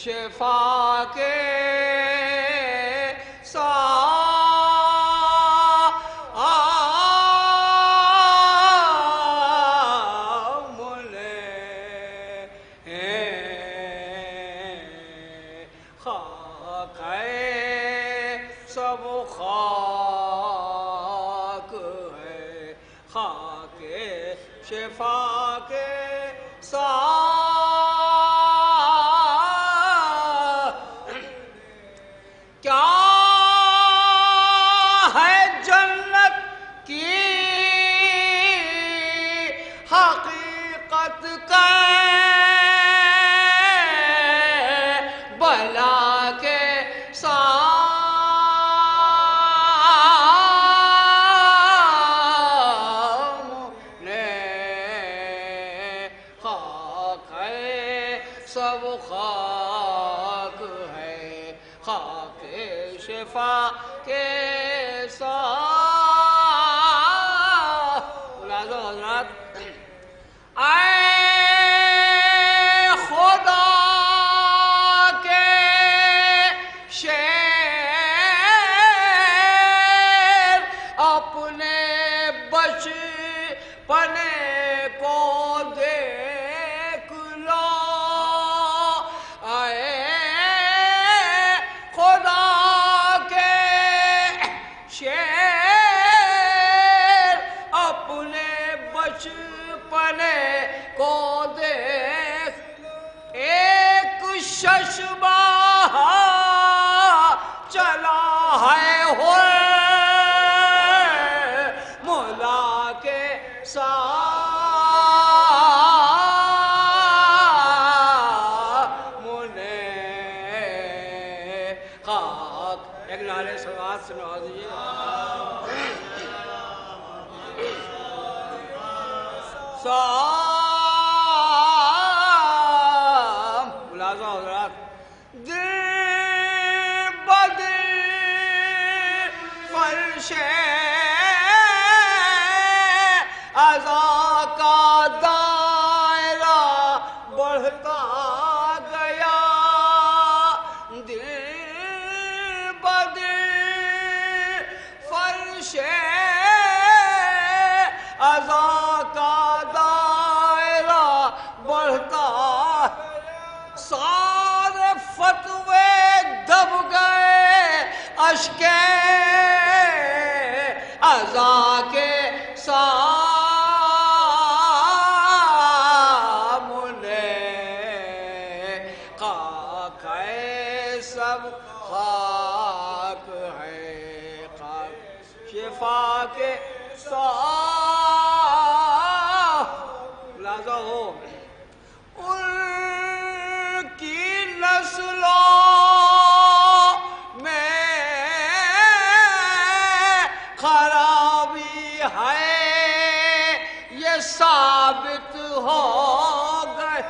شفا کے شفا کے کیا ہے جنت کی حقیقت کا بلا کے سب خاک ہے خاک شفا کے ساتھ ملاحظہ حضرات اے خدا کے شیر اپنے بچپنے کو بچپنے کو دیکھ ایک ششبہ چلا ہے مولا کے سامنے خاک ایک نعرے سلوات سے نواز دیجیے ملاحظہ حضرات دل بدل فرش عزا کا دائرہ بڑھتا گیا دل بدل فرش عزا کا دائرہ بڑھتا سارے فتوے دب گئے اشک عزا کے سامنے خاک ہے سب خاک ہے خاک شفا کے لازہ ہو ان کی نسلوں میں خرابی ہے یہ ثابت ہو گئے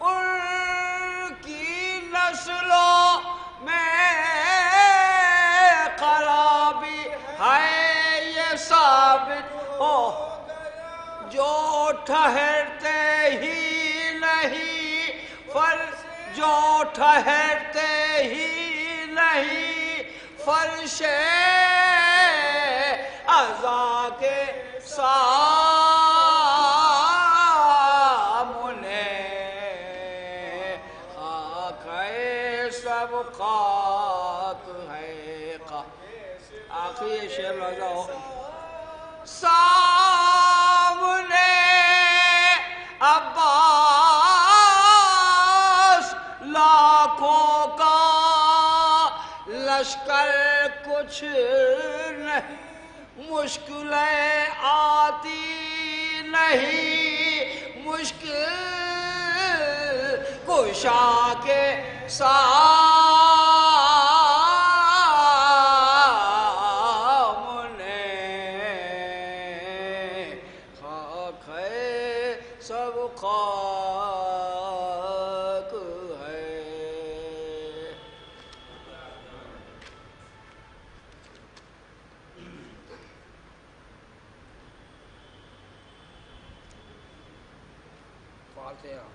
ان کی نسلوں میں خرابی ہے یہ ثابت ہو جو ٹھہرتے ہی نہیں جو ٹھہرتے ہی نہیں فرش عزا کے سامنے خاک ہے سب خاک ہے آخری شعر لگا ہو سامنے عباس لاکھوں کا لشکر کچھ نہیں مشکلیں آتی نہیں مشکل کشا کے سب خاک ہے فاتحہ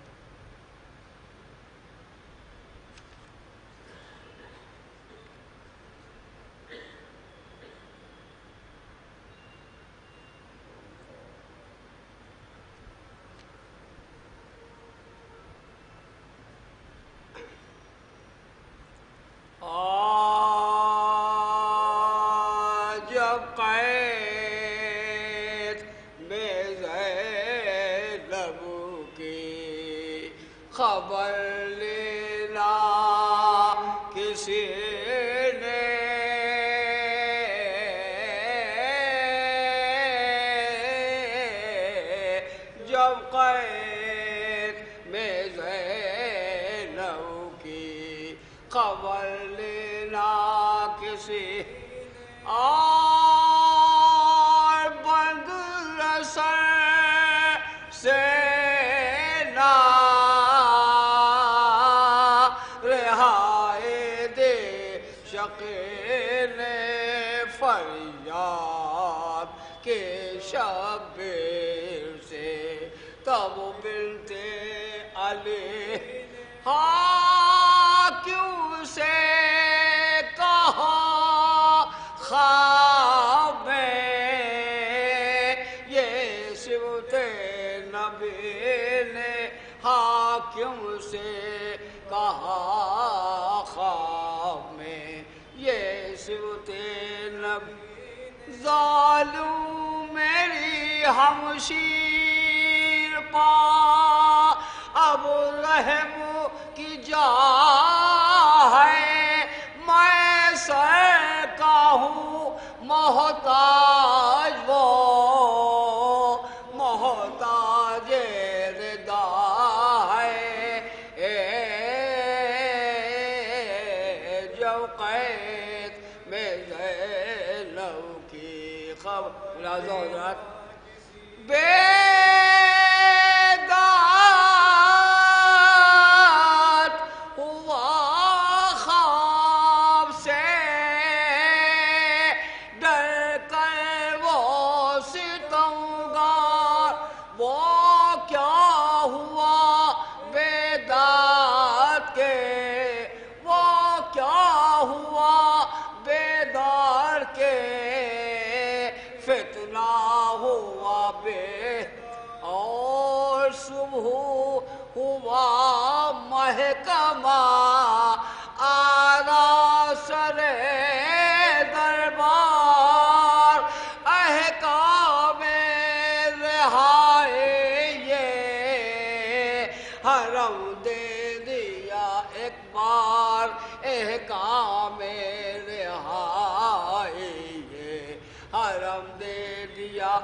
جب قید میں زینب کی خبر لینا کسی نے جب قید میں زینب کی خبر لینا کسی اور بند رسر سے نہ رہائے دے شقیل فریاد کے شبیر سے تب بنت علی حاکم سے کہا خواب میں یہ صفت نبی نے حاکم سے کہا خواب میں یہ صفت نبی ظالم میری ہمشیر پا اب رحم کی جا ہے میں سر کا ہوں محتاج وہ محتاج ردا ہے جب قید میں زینب کی خبر حضرت بیداد ہوا خواب سے ڈر کر وہ ستمگار وہ کیا ہوا بیداد کے وہ کیا ہوا بیدار کے فتنہ ہوا بے اور صبح ہوا محکمہ آرا سر دربار احکام رہائے یہ حرم دے دیا ایک بار احکام رہائے یہ حرم دے دیا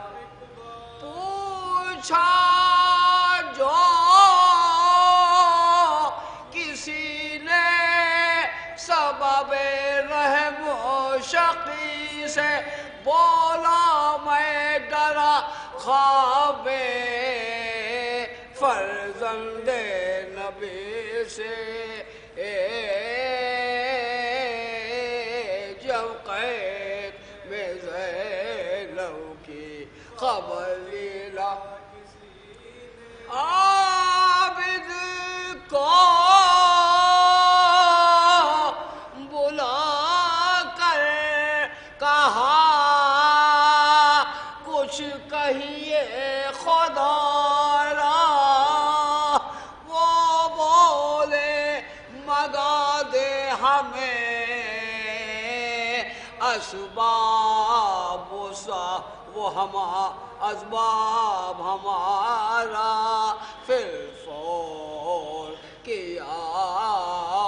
پوچھا جو کسی نے سبب رحم و شقی سے بولا میں ڈرا خواب فرزند نبی سے جب قید میں زینب کی خبر لیلا عابد کو بلا کر کہا کچھ کہیے خدا را وہ بولے مگا دے ہمیں اسباب وہ اسباب ہمارا پھر فور کیا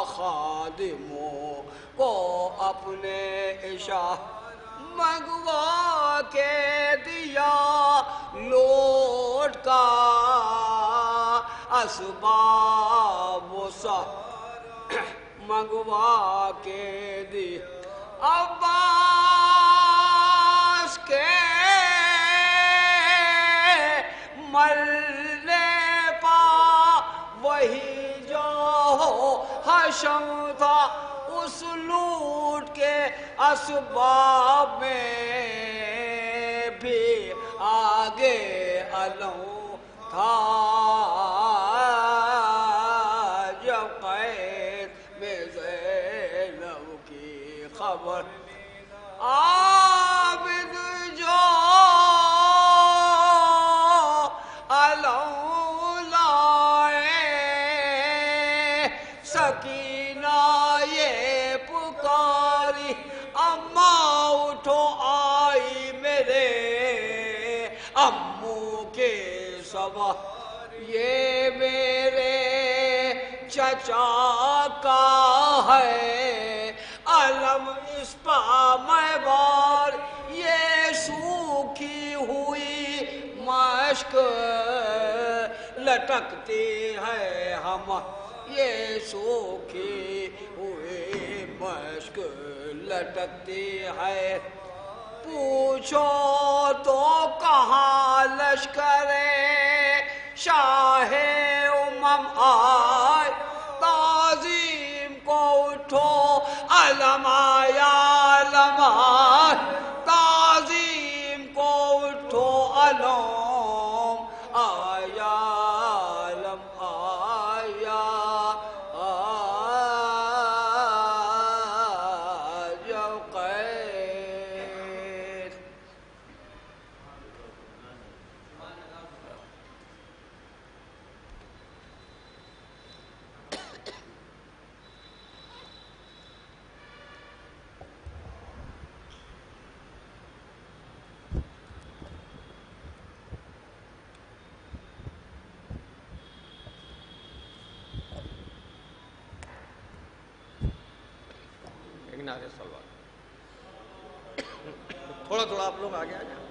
خادموں کو اپنے عشاء منگوا کے دیا لوٹ کا اسباب منگوا کے دیا عباس کے مرنے پا وہی جو حشم تھا اس لوٹ کے اسباب میں بھی آگے علم تھا جب قید میں زینب کی خبر عابد جو سکینہ یہ پکاری اماں اٹھو یہ میرے چچا کا ہے علم، اس پا میں بار یہ سوکھی ہوئی مشک لٹکتی ہے ہم، یہ سوکھی ہوئی مشک لٹکتی ہے۔ پوچھو تو کہاں لشکر شاہ امم آئے، تعظیم کو اٹھو علم آیا علم آئے، تعظیم کو اٹھو علم آیا علم آیا آیا قید۔ نعرہ صلوات۔ تھوڑا تھوڑا آپ لوگ آگے آ جائیں۔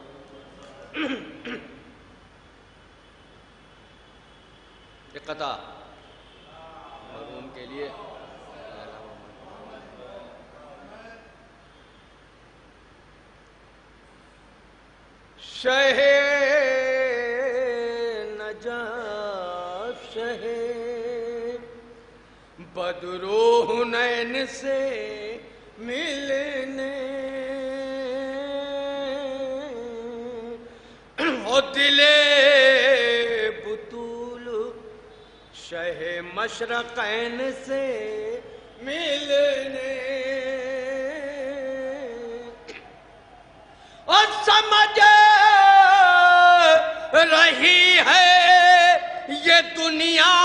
ایک قطع مرحوم کے لیے۔ شہ نجف شہ بدر و حنین سے ملنے، او دل بطول شہ مشرقین سے ملنے، اور سمجھ رہی ہے یہ دنیا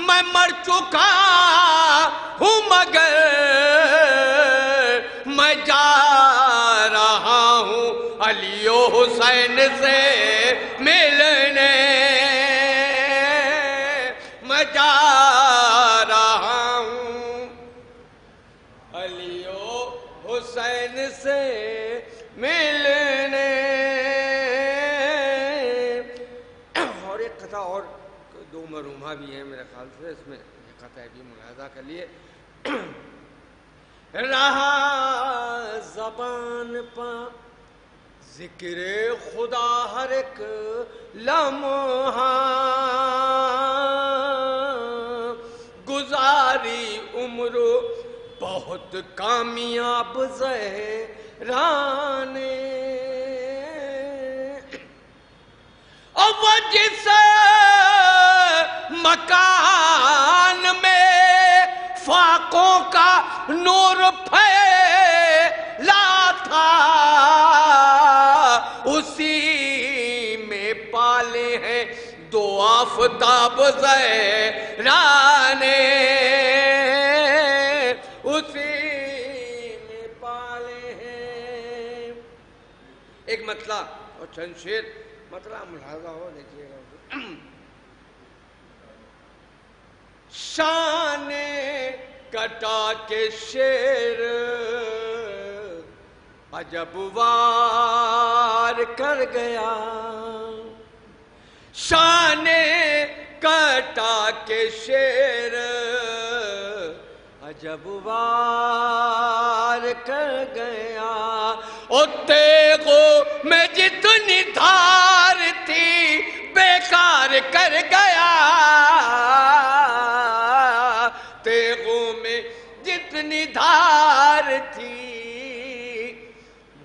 میں مر چکا ہوں، مگر میں جا رہا ہوں علی و حسین سے ملنے، میں جا رہا ہوں علی و حسین سے ملنے۔ اور ایک قطع اور دو مرحومہ بھی ہیں میرے خیال سے، اس میں یہ قطع بھی ملاحظہ کر لیے۔ رہا زبان پا ذکر خدا ہر ایک لمحہ، گزاری عمر بہت کامیاب زہرانے، اور وہ جس مکان میں فاقوں کا نور پھیلا تھا، اسی میں پالے ہیں دو آفتاب زہرانے، اسی میں پالے ہیں۔ ایک مطلع اور چند شعر، مطلع ملاحظہ ہو دیکھئے گا۔ شان کٹا کے شیر عجب وار کر گیا، شان کٹا کے شیر عجب وار کر گیا، او تیغوں میں جتنی دھار تھی بیکار کر گیا، تیغوں میں جتنی دھار تھی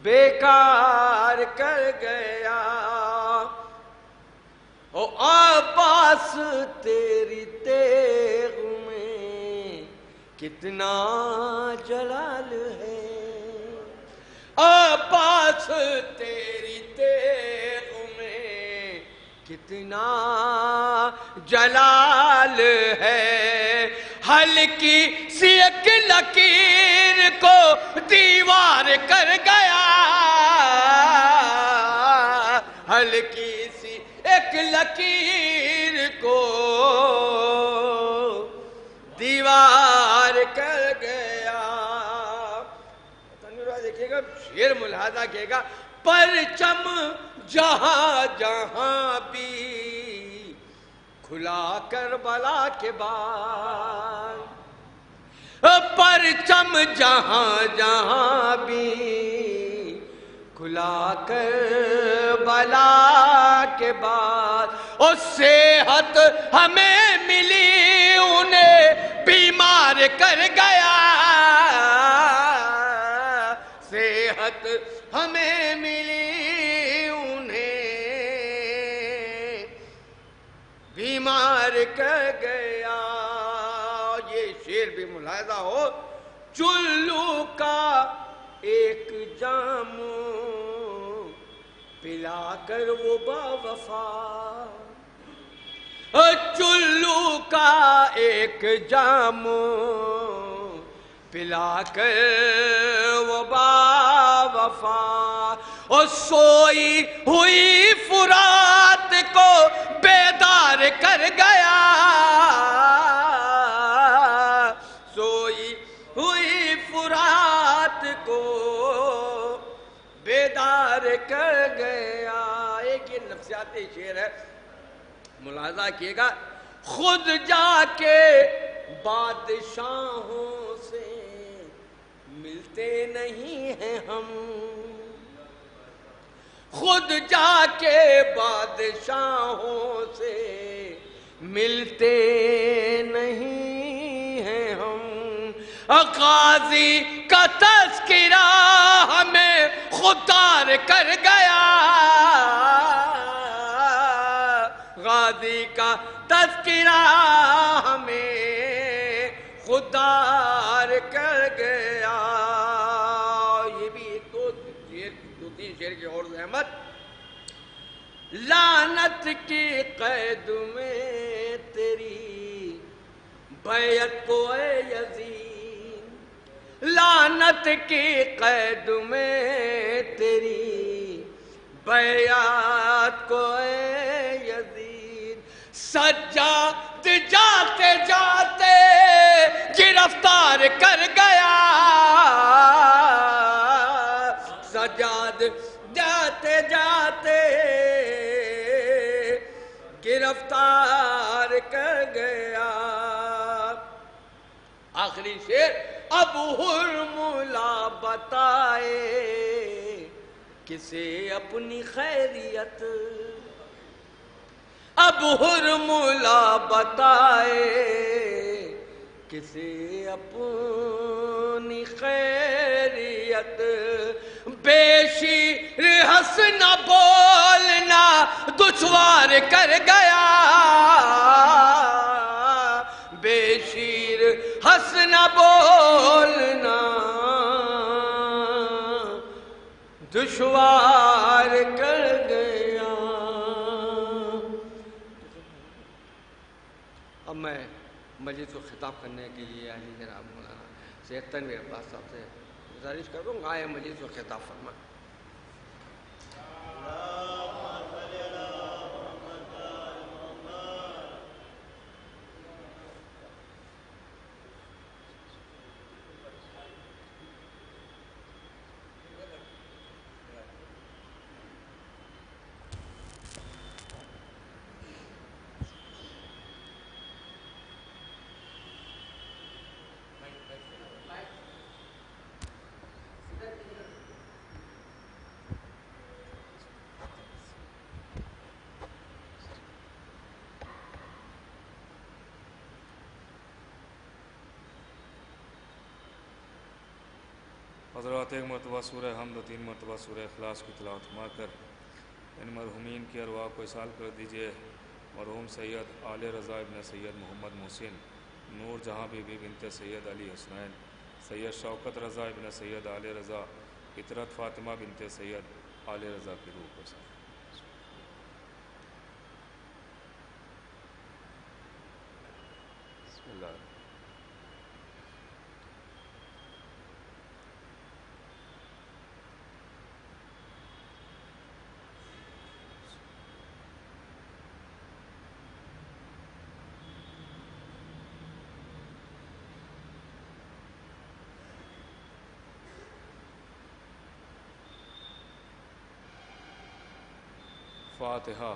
بیکار کر گیا، او عباس تیری تیغ میں کتنا جلال ہے، عباس تیری تیغ میں کتنا جلال ہے، ہلکی سی ایک لکیر کو دیوار کر گیا، ہلکی سی ایک لکیر کو دیوار کر گیا. دیکھیے گا شیر ملاحظہ کیے گا پرچم جہاں جہاں بھی کھلا کربلا کے بعد. پرچم جہاں جہاں بھی کھلا کربلا کے بعد. اور صحت ہمیں ملی انہیں بیمار کر گیا. صحت ہمیں ملی انہیں بیمار کر گیا. یہ شعر بھی ملاحظہ ہو چلو کا ایک جام پلا کر وہ با وفا. چلو کا ایک جام پلا کر وہ با وفا. اور سوئی ہوئی فرات کو بیدار کر گیا. سوئی ہوئی فرات کو بیدار کر گیا. ایک یہ نفسیاتی شعر ہے ملاحظہ کیے گا. خود جا کے بادشاہوں سے ملتے نہیں ہیں ہم. خود جا کے بادشاہوں سے ملتے نہیں ہیں ہم. غازی کا تذکرہ ہمیں خوددار کر گیا. غازی کا تذکرہ ہمیں خوددار کر گیا. یہ بھی ایک دو تین شعر کی اور زحمت. لعنت کی قید میں تیری بیعت کو اے یزید. لعنت کی قید میں تیری بیعت کو اے یزید. سجاد جاتے جاتے گرفتار کر گیا. سجاد جاتے جاتے گرفتار کر گیا. آخری شعر. اب حرملا بتائے کسے اپنی خیریت. اب حرملا بتائے کسے اپنی خیریت. بے شیر ہنسنا بولنا دشوار کر گیا. بے شیر ہنسنا بولنا دشوار کر گیا. اب میں مجلس کو خطاب کرنے کے لیے علی جناب مولانا سید تنویر عباس صاحب سے گزارش کروں گا آئے مجلس کو خطاب فرما. حضرات ایک مرتبہ سورہ حمد و 3 مرتبہ سورہ اخلاص کی تلاوت فرما کر ان مرحومین کی ارواح کو اصال کر دیجیے. مرحوم سید آل رضا ابن سید محمد محسن، نور جہاں بی بی بنت سید علی حسنین، سید شوکت رضا ابن سید آل رضا، فطرت فاطمہ بنت سید آل رضا کی روح کو ساتھ. بسم اللہ. الفاتحہ۔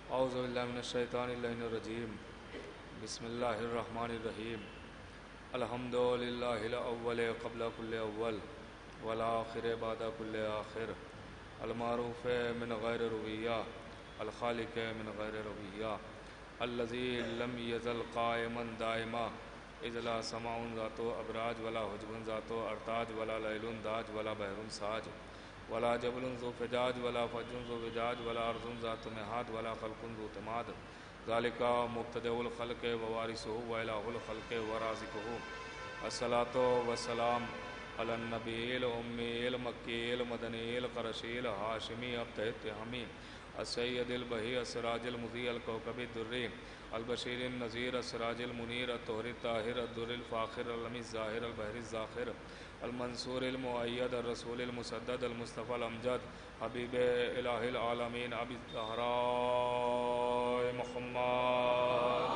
اعوذ باللہ من الشیطان اللعین الرجیم، بسم اللہ الرحمن الرحیم۔ الحمد للہ الاول قبل کل اول والآخر بعد کل آخر، المعروف من غیر رویہ، الخالق من غیر رویہ، الذی لم یزل قائما دائما، اذ لا سماع ذات ابراج ولا حجب ذات ارتاج ولا لیل داج ولا بحر ساج ولا جبل ذو فجاج ولا فجر ذو وجاج ولا ارض ذات مہاد ولا خلق ذو تماد، ذالک مبتدئ الخلق ووارثہ والہ الخلق ورازقہ۔ الصلاۃ والسلام علی النبی الأمی المکی المدنی القرشی الہاشمی التہمی السید البہی السراج المضیء الکوکب الدری البشیر النذیر السراج المنیر الطہر الطاہر الدر الفاخر العلم الظاہر البحر الزاخر المنصور المؤید الرسول المسدد المصطفى الامجد حبیب الہ العالمین ابی الزہراء محمد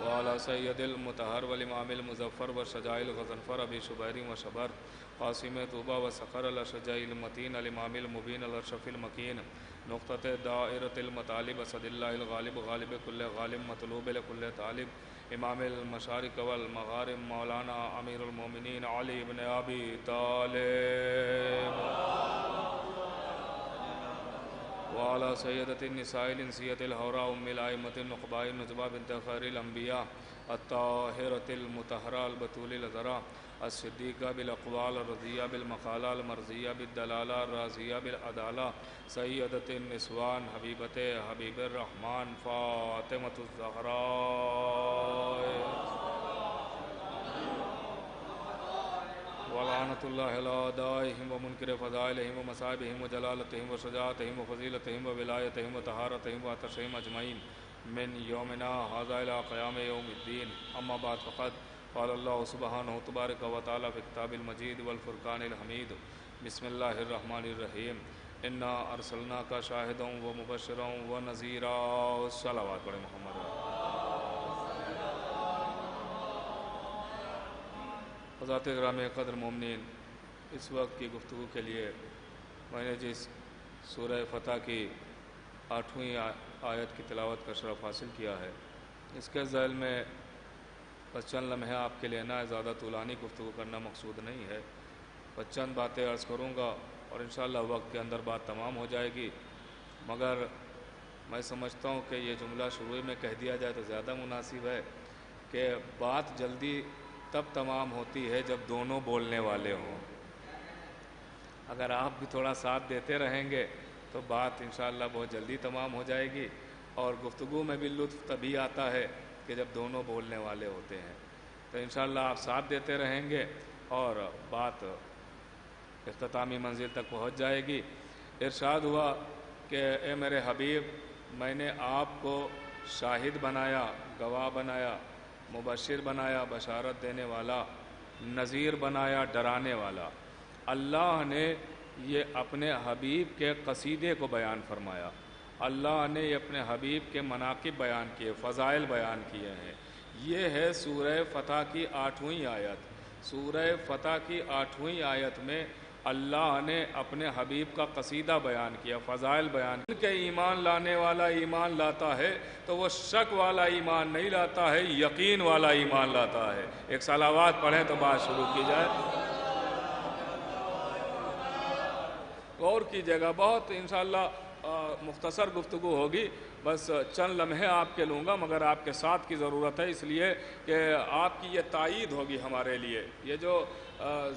وعلى سید المطہر والامام المظفر والشجاع الغضنفر ابی شبیر وشبر قاسم طوبہ وسخر الاشجع المتین الامام المبین الارشف المکین نقطۃ دائرۃ المطالب اسد اللہ الغالب غالب کل غالب مطلوب لکل طالب امام المشارق والمغارب مولانا امیر المومنین علی بن ابی طالب وعلى سیدۃ النساء الانسیۃ الحوراء ام الائمۃ النقباء النجباء بنت خیر الانبیاء الطاہرۃ المطہرہ البتول العذراء الصدیقہ بالاقوال الرضیہ بالمقالہ المرضیہ بالدلالہ الرازیہ بالعدالہ سیدۃ النسوان حبیبۃ حبیب الرحمن فاطمۃ الزہراء ولعنۃ اللہ علی اعدائہم ومنکر فضائلہم ومصائبہم وجلالتہم وشجاعتہم وفضیلتہم وولایتہم وطہارتہم وعطشہم اجمعین من یومنا ھذا الی قیام یوم الدین، اما بعد فقد قال اللہ سبحانہ تبارک و تعالی فی کتاب المجید والفرقان الحمید۔ بسم اللہ الرحمن الرحیم، انا ارسلناک شاہدا ومبشرا ونذیرا۔ صلوات پڑھیں محمد۔ حضرات گرامی قدر مومنین، اس وقت کی گفتگو کے لیے میں نے جس سورہ فتح کی 8ویں آیت کی تلاوت کا شرف حاصل کیا ہے، اس کے ذیل میں بس چند لمحے آپ کے لینا ہے، زیادہ طولانی گفتگو کرنا مقصود نہیں ہے، بس چند باتیں عرض کروں گا اور انشاءاللہ وقت کے اندر بات تمام ہو جائے گی، مگر میں سمجھتا ہوں کہ یہ جملہ شروع میں کہہ دیا جائے تو زیادہ مناسب ہے کہ بات جلدی تب تمام ہوتی ہے جب دونوں بولنے والے ہوں۔ اگر آپ بھی تھوڑا ساتھ دیتے رہیں گے تو بات انشاءاللہ بہت جلدی تمام ہو جائے گی، اور گفتگو میں بھی لطف تبھی آتا ہے کہ جب دونوں بولنے والے ہوتے ہیں۔ تو انشاءاللہ آپ ساتھ دیتے رہیں گے اور بات اختتامی منزل تک پہنچ جائے گی۔ ارشاد ہوا کہ اے میرے حبیب، میں نے آپ کو شاہد بنایا، گواہ بنایا، مبشر بنایا، بشارت دینے والا، نذیر بنایا، ڈرانے والا۔ اللہ نے یہ اپنے حبیب کے قصیدے کو بیان فرمایا، اللہ نے اپنے حبیب کے مناقب بیان کیے، فضائل بیان کیے ہیں۔ یہ ہے سورہ فتح کی 8ویں آیت۔ سورہ فتح کی 8ویں آیت میں اللہ نے اپنے حبیب کا قصیدہ بیان کیا، فضائل بیان کیا کہ ایمان لانے والا ایمان لاتا ہے تو وہ شک والا ایمان نہیں لاتا ہے، یقین والا ایمان لاتا ہے۔ ایک صلوات پڑھیں تو بات شروع کی جائے۔ غور کیجیے گا، بہت انشاءاللہ مختصر گفتگو ہوگی، بس چند لمحے آپ کے لوں گا، مگر آپ کے ساتھ کی ضرورت ہے، اس لیے کہ آپ کی یہ تائید ہوگی ہمارے لیے۔ یہ جو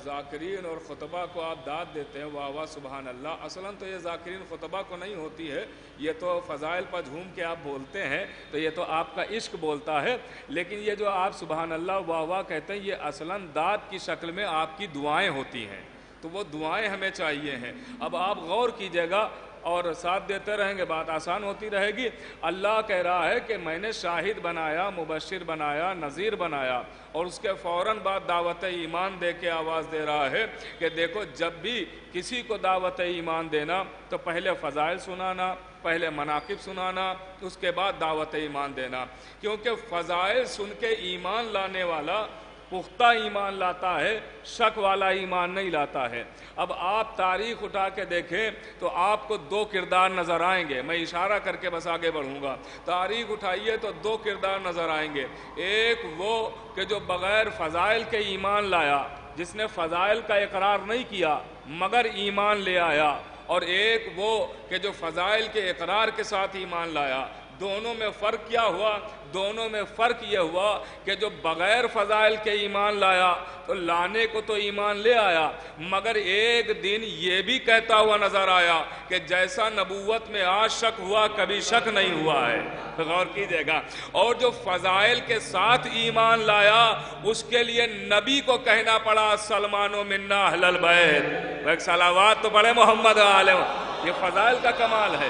ذاکرین اور خطبہ کو آپ داد دیتے ہیں، واہ واہ سبحان اللہ، اصلاً تو یہ ذاکرین خطبہ کو نہیں ہوتی ہے، یہ تو فضائل پر جھوم کے آپ بولتے ہیں تو یہ تو آپ کا عشق بولتا ہے، لیکن یہ جو آپ سبحان اللہ واہ واہ کہتے ہیں، یہ اصلاً داد کی شکل میں آپ کی دعائیں ہوتی ہیں، تو وہ دعائیں ہمیں چاہیے ہیں۔ اب آپ غور کیجئے گا، اور ساتھ دیتے رہیں گے، بات آسان ہوتی رہے گی۔ اللہ کہہ رہا ہے کہ میں نے شاہد بنایا، مبشر بنایا، نذیر بنایا، اور اس کے فوراً بعد دعوت ایمان دے کے آواز دے رہا ہے کہ دیکھو جب بھی کسی کو دعوت ایمان دینا تو پہلے فضائل سنانا، پہلے مناقب سنانا، اس کے بعد دعوت ایمان دینا، کیونکہ فضائل سن کے ایمان لانے والا پختہ ایمان لاتا ہے، شک والا ایمان نہیں لاتا ہے۔ اب آپ تاریخ اٹھا کے دیکھیں تو آپ کو دو کردار نظر آئیں گے، میں اشارہ کر کے بس آگے بڑھوں گا۔ تاریخ اٹھائیے تو دو کردار نظر آئیں گے، ایک وہ کہ جو بغیر فضائل کے ایمان لایا، جس نے فضائل کا اقرار نہیں کیا مگر ایمان لے آیا، اور ایک وہ کہ جو فضائل کے اقرار کے ساتھ ایمان لایا۔ دونوں میں فرق کیا ہوا؟ دونوں میں فرق یہ ہوا کہ جو بغیر فضائل کے ایمان لایا تو لانے کو تو ایمان لے آیا، مگر ایک دن یہ بھی کہتا ہوا نظر آیا کہ جیسا نبوت میں آج شک ہوا کبھی شک نہیں ہوا ہے۔ غور کیجئے گا۔ اور جو فضائل کے ساتھ ایمان لایا اس کے لیے نبی کو کہنا پڑا سلمان منا اہل البیت، ایک صلوات تو پڑھے محمد علیہ۔ یہ فضائل کا کمال ہے۔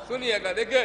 سنیے گا، دیکھیں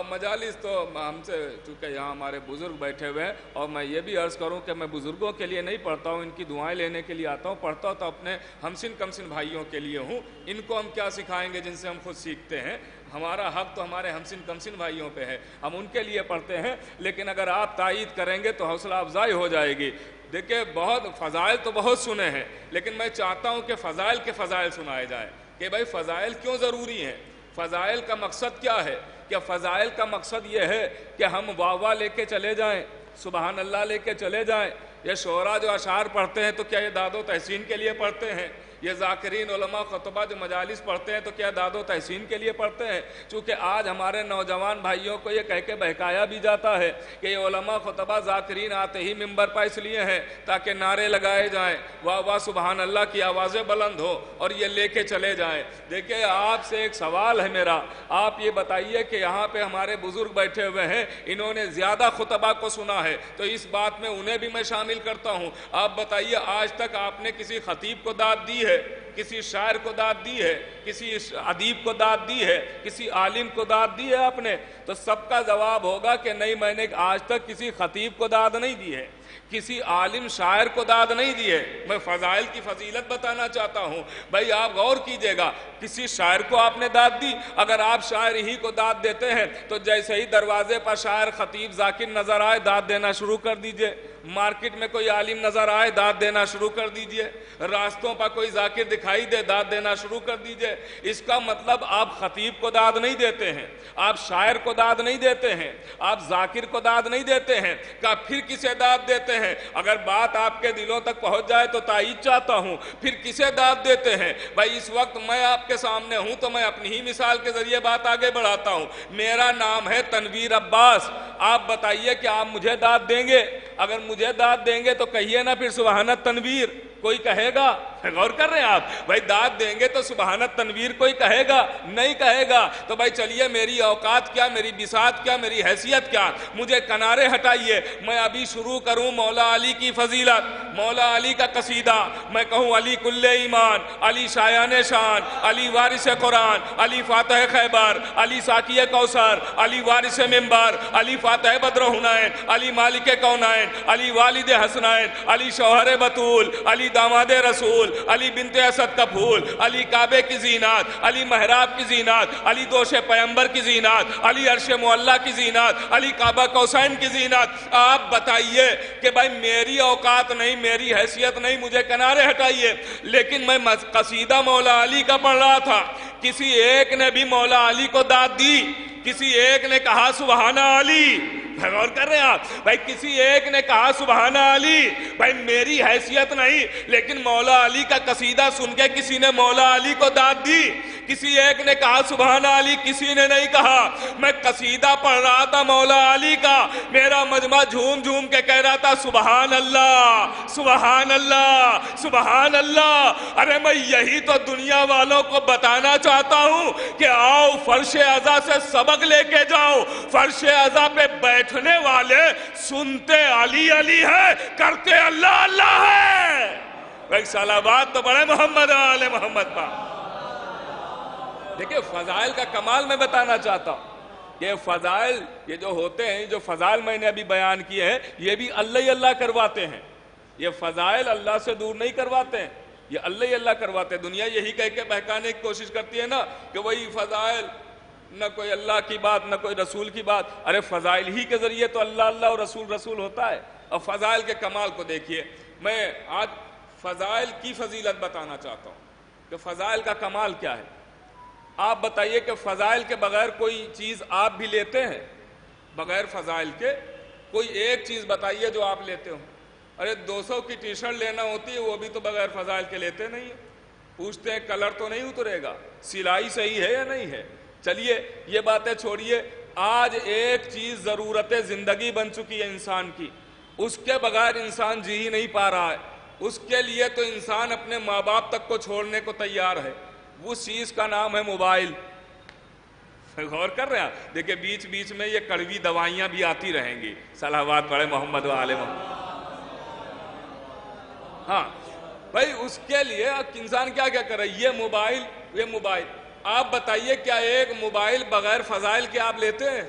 مجالس تو ہم سے چونکہ یہاں ہمارے بزرگ بیٹھے ہوئے ہیں، اور میں یہ بھی عرض کروں کہ میں بزرگوں کے لیے نہیں پڑھتا ہوں، ان کی دعائیں لینے کے لیے آتا ہوں، پڑھتا ہوں تو اپنے ہمسن کمسن بھائیوں کے لیے ہوں۔ ان کو ہم کیا سکھائیں گے جن سے ہم خود سیکھتے ہیں؟ ہمارا حق تو ہمارے ہمسن کمسن بھائیوں پہ ہے، ہم ان کے لیے پڑھتے ہیں، لیکن اگر آپ تائید کریں گے تو حوصلہ افزائی ہو جائے گی۔ دیکھیں بہت فضائل تو بہت سنے ہیں، لیکن میں چاہتا ہوں کہ فضائل کے فضائل سنائے جائیں کہ بھائی فضائل کیوں ضروری ہیں، فضائل کا مقصد کیا ہے؟ کہ فضائل کا مقصد یہ ہے کہ ہم واہ واہ لے کے چلے جائیں، سبحان اللہ لے کے چلے جائیں۔ یہ شعراء جو اشعار پڑھتے ہیں تو کیا یہ داد و تحسین کے لیے پڑھتے ہیں؟ یہ ذاکرین علماء خطبہ جو مجالس پڑھتے ہیں تو کیا داد و تحسین کے لیے پڑھتے ہیں؟ چونکہ آج ہمارے نوجوان بھائیوں کو یہ کہہ کے بہکایا بھی جاتا ہے کہ یہ علماء خطبہ ذاکرین آتے ہی منبر پر اس لیے ہیں تاکہ نعرے لگائے جائیں، واہ واہ سبحان اللہ کی آوازیں بلند ہو اور یہ لے کے چلے جائیں۔ دیکھیں آپ سے ایک سوال ہے میرا، آپ یہ بتائیے کہ یہاں پہ ہمارے بزرگ بیٹھے ہوئے ہیں، انہوں نے زیادہ خطبہ کو سنا ہے تو اس بات میں انہیں بھی میں شامل کرتا ہوں۔ آپ بتائیے آج تک آپ نے کسی خطیب کو داد دی ہے، کسی شاعر کو داد دی ہے، کسی ادیب کو داد دی ہے، کسی عالم کو داد دی ہے آپ نے؟ تو سب کا جواب ہوگا کہ نہیں، میں نے آج تک کسی خطیب کو داد نہیں دی ہے، کسی عالم شاعر کو داد نہیں دی ہے۔ میں فضائل کی فضیلت بتانا چاہتا ہوں۔ بھائی آپ غور کیجئے گا، کسی شاعر کو آپ نے داد دی؟ اگر آپ شاعر ہی کو داد دیتے ہیں تو جیسے ہی دروازے پر شاعر خطیب ذاکر نظر آئے داد دینا شروع کر دیجئے، مارکیٹ میں کوئی عالم نظر آئے داد دینا شروع کر دیجئے، راستوں پر کوئی ذاکر دکھائی دے داد دینا شروع کر دیجئے۔ اس کا مطلب آپ خطیب کو داد نہیں دیتے ہیں، آپ شاعر کو داد نہیں دیتے ہیں، آپ ذاکر کو داد نہیں دیتے ہیں، کہ پھر کسے داد دیتے ہیں؟ اگر بات آپ کے دلوں تک پہنچ جائے تو تائید چاہتا ہوں، پھر کسے داد دیتے ہیں؟ بھائی اس وقت میں آپ کے سامنے ہوں تو میں اپنی ہی مثال کے ذریعے بات آگے بڑھاتا ہوں۔ میرا نام ہے تنویر عباس، آپ بتائیے کہ آپ مجھے داد دیں گے؟ اگر مجھے داد دیں گے تو کہیے نا پھر سبحانت تنویر، کوئی کہے گا؟ غور کر رہے ہیں آپ؟ بھائی داد دیں گے تو سبحانت تنویر کوئی کہے گا؟ نہیں کہے گا۔ تو بھائی چلیے میری اوقات کیا، میری بساط کیا، میری حیثیت کیا، مجھے کنارے ہٹائیے۔ میں ابھی شروع کروں مولا علی کی فضیلت، مولا علی کا قصیدہ، میں کہوں علی کل ایمان، علی شایان شان، علی وارث قرآن، علی فاتح خیبر، علی ساقی کوثر، علی وارث منبر، علی فاتح بدر حنین، علی مالک کونین، علی والد حسنین، علی شوہر بطول، علی داماد رسول، علی بنت اسد کا پھول، علی کعبے کی زینات، علی محراب کی زینات، علی دوش پیمبر کی زینات، علی عرش معلیٰ کی زینات، علی کعبہ قوسین کی زینات۔ آپ بتائیے کہ بھائی میری اوقات نہیں، میری حیثیت نہیں، مجھے کنارے ہٹائیے۔ لیکن میں قصیدہ مولا علی کا پڑھ رہا تھا، کسی ایک نے بھی مولا علی کو داد دی؟ کسی ایک نے کہا سبحان علی؟ غور کر رہے ہیں آپ؟ بھائی کسی ایک نے کہا سبحان علی؟ بھائی میری حیثیت نہیں، لیکن مولا علی کا قصیدہ سن کے کسی نے مولا علی کو داد دی؟ کسی ایک نے کہا سبحان علی؟ کسی نے نہیں کہا۔ میں قصیدہ پڑھ رہا تھا مولا علی کا، میرا مجمع جھوم جھوم کے کہہ رہا تھا سبحان اللہ، سبحان اللہ، سبحان اللہ۔ ارے میں یہی تو دنیا والوں کو بتانا چاہتا ہوں کہ آؤ فرش عزا سے سبق لے کے جاؤ۔ فرش عزا پہ بیٹھنے والے سنتے علی علی ہے، کرتے اللہ اللہ ہے۔ ایک صلوات تو بڑے محمد آل محمد پر۔ دیکھیں فضائل کا کمال میں بتانا چاہتا ہوں کہ فضائل یہ جو ہوتے ہیں، جو فضائل میں نے ابھی بیان کیے ہیں، یہ بھی اللہ ہی اللہ کرواتے ہیں. یہ فضائل اللہ سے دور نہیں کرواتے ہیں، یہ اللہ ہی اللہ کرواتے ہیں. دنیا یہی کہہ کے بہکانے کی کوشش کرتی ہے نا کہ وہی فضائل، نہ کوئی اللہ کی بات نہ کوئی رسول کی بات. ارے فضائل ہی کے ذریعے تو اللہ اللہ اور رسول رسول ہوتا ہے. اور فضائل کے کمال کو دیکھیے. میں آج فضائل کی فضیلت بتانا چاہتا ہوں کہ فضائل کا کمال کیا ہے. آپ بتائیے کہ فضائل کے بغیر کوئی چیز آپ بھی لیتے ہیں؟ بغیر فضائل کے کوئی ایک چیز بتائیے جو آپ لیتے ہو. ارے 200 کی ٹی شرٹ لینا ہوتی ہے، وہ بھی تو بغیر فضائل کے لیتے نہیں ہیں. پوچھتے ہیں کلر تو نہیں اترے گا، سلائی صحیح ہے یا نہیں ہے. چلیے یہ باتیں چھوڑیے. آج ایک چیز ضرورت زندگی بن چکی ہے انسان کی، اس کے بغیر انسان جی ہی نہیں پا رہا ہے. اس کے لیے تو انسان اپنے ماں باپ تک کو چھوڑنے کو تیار ہے. اس چیز کا نام ہے موبائل. غور کر رہے ہیں؟ دیکھیں بیچ بیچ میں یہ کڑوی دوائیاں بھی آتی رہیں گی. صلوات پڑھے محمد و آل محمد. ہاں بھائی اس کے لیے انسان کیا کیا کرے. یہ موبائل آپ بتائیے کیا ایک موبائل بغیر فضائل کے آپ لیتے ہیں؟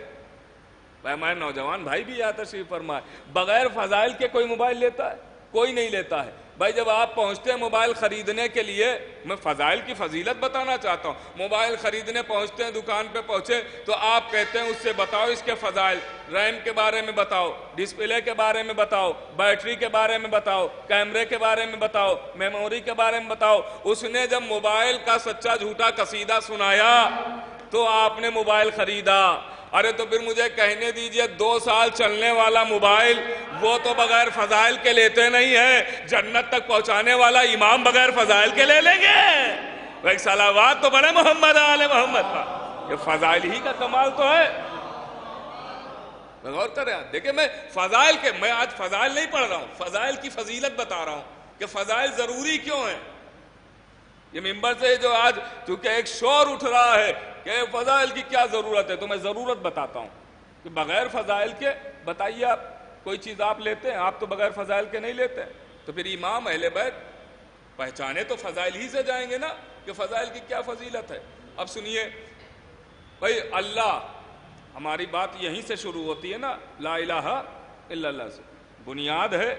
بھائی ہمارے نوجوان بھائی بھی یہاں تشریف فرمائے، بغیر فضائل کے کوئی موبائل لیتا ہے؟ کوئی نہیں لیتا ہے. بھائی جب آپ پہنچتے ہیں موبائل خریدنے کے لیے، میں فضائل کی فضیلت بتانا چاہتا ہوں. موبائل خریدنے پہنچتے ہیں، دکان پہ پہنچے تو آپ کہتے ہیں اس سے بتاؤ اس کے فضائل، ریم کے بارے میں بتاؤ، ڈسپلے کے بارے میں بتاؤ، بیٹری کے بارے میں بتاؤ، کیمرے کے بارے میں بتاؤ، میموری کے بارے میں بتاؤ. اس نے جب موبائل کا سچا جھوٹا قصیدہ سنایا تو آپ نے موبائل خریدا. ارے تو پھر مجھے کہنے دیجئے 2 سال چلنے والا موبائل وہ تو بغیر فضائل کے لیتے نہیں ہے. جنت تک پہنچانے والا امام بغیر فضائل کے لے لیں گے؟ ایک صلوات تو بڑے محمد آل محمد پر. یہ فضائل ہی کا کمال تو ہے. غور کر رہے ہیں؟ دیکھیں میں آج فضائل نہیں پڑھ رہا ہوں، فضائل کی فضیلت بتا رہا ہوں کہ فضائل ضروری کیوں ہیں. یہ ممبر سے جو آج چونکہ ایک شور اٹھ رہا ہے کہ فضائل کی کیا ضرورت ہے، تو میں ضرورت بتاتا ہوں کہ بغیر فضائل کے بتائیے آپ کوئی چیز آپ لیتے ہیں؟ آپ تو بغیر فضائل کے نہیں لیتے. تو پھر امام اہل بیت پہچانے تو فضائل ہی سے جائیں گے نا کہ فضائل کی کیا فضیلت ہے. اب سنیے بھائی، اللہ، ہماری بات یہیں سے شروع ہوتی ہے نا، لا الہ الا اللہ سے. بنیاد ہے،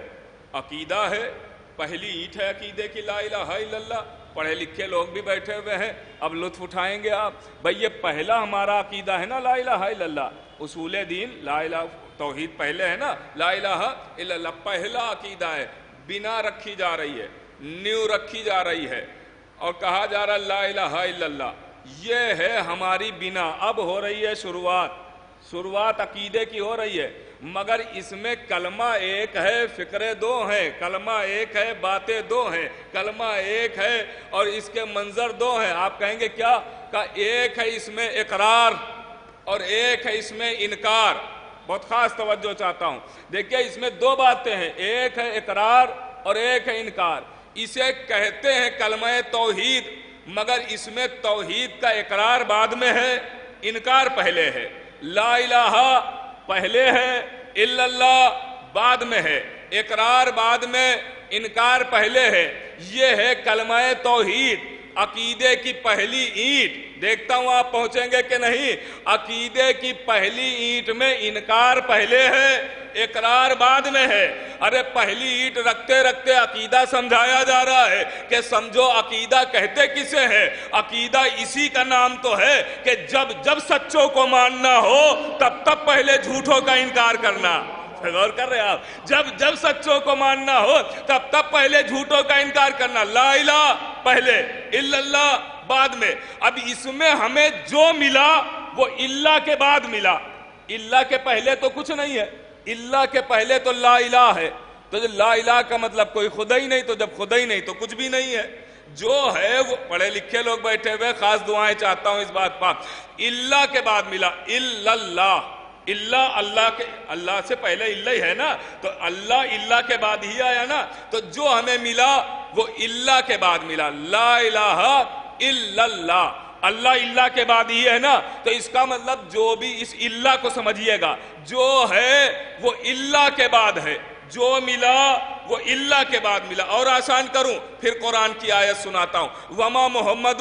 عقیدہ ہے، پہلی اینٹ ہے عقیدے کی لا الہ الا اللہ. پڑھے لکھے لوگ بھی بیٹھے ہوئے ہیں، اب لطف اٹھائیں گے آپ. بھئی یہ پہلا ہمارا عقیدہ ہے نا لا الہ الا اللہ. اصول دین لا الہ، توحید پہلے ہے نا، لا الہ الا اللہ پہلا عقیدہ ہے. بنا رکھی جا رہی ہے، نیو رکھی جا رہی ہے اور کہا جا رہا لا الہ الا اللہ. یہ ہے ہماری بنا. اب ہو رہی ہے شروعات عقیدے کی ہو رہی ہے، مگر اس میں کلمہ ایک ہے، فکرے 2 ہیں. کلمہ ایک ہے، باتیں 2 ہیں. کلمہ ایک ہے اور اس کے منظر 2 ہیں. آپ کہیں گے کیا؟ کہ ایک ہے اس میں اقرار اور ایک ہے اس میں انکار. بہت خاص توجہ چاہتا ہوں. دیکھیں اس میں 2 باتیں ہیں، ایک ہے اقرار اور ایک ہے انکار. اسے کہتے ہیں کلمہ توحید، مگر اس میں توحید کا اقرار بعد میں ہے، انکار پہلے ہے. لا الہ پہلے ہے، الا اللہ بعد میں ہے. اقرار بعد میں، انکار پہلے ہے. یہ ہے کلمہ توحید، عقیدے کی پہلی اینٹ. دیکھتا ہوں آپ پہنچیں گے کہ نہیں. عقیدے کی پہلی اینٹ میں انکار پہلے ہے، اقرار بعد میں ہے. ارے پہلی اینٹ رکھتے رکھتے عقیدہ سمجھایا جا رہا ہے کہ سمجھو عقیدہ کہتے کسے ہے. عقیدہ اسی کا نام تو ہے کہ جب سچوں کو ماننا ہو تب پہلے جھوٹوں کا انکار کرنا. غور کر رہے ہیں آپ؟ جب سچوں کو ماننا ہو تب پہلے جھوٹوں کا انکار کرنا. لا الہ پہلے، الا اللہ بعد میں. اب اس میں ہمیں جو ملا وہ اللہ کے بعد ملا. اللہ کے پہلے تو کچھ نہیں ہے، اللہ کے پہلے تو لا الہ ہے. تو لا الہ کا مطلب کوئی خدا ہی نہیں، تو جب خدا ہی نہیں تو کچھ بھی نہیں ہے. جو ہے وہ پڑھے لکھے لوگ بیٹھے ہوئے، خاص دعائیں چاہتا ہوں اس بات پر. اللہ کے بعد ملا الا اللہ. اللہ سے پہلے اللہ ہی ہے نا، تو اللہ کے بعد ہی آیا نا. تو جو ہمیں ملا وہ اللہ کے بعد ملا. لا الہ الا اللہ. اللہ کے بعد ہی ہے نا، تو اس کا مطلب جو بھی اس اللہ کو سمجھیے گا، جو ہے وہ اللہ کے بعد ہے. جو ملا وہ اللہ کے بعد ملا. اور آسان کروں، پھر قرآن کی آیت سناتا ہوں. وما محمد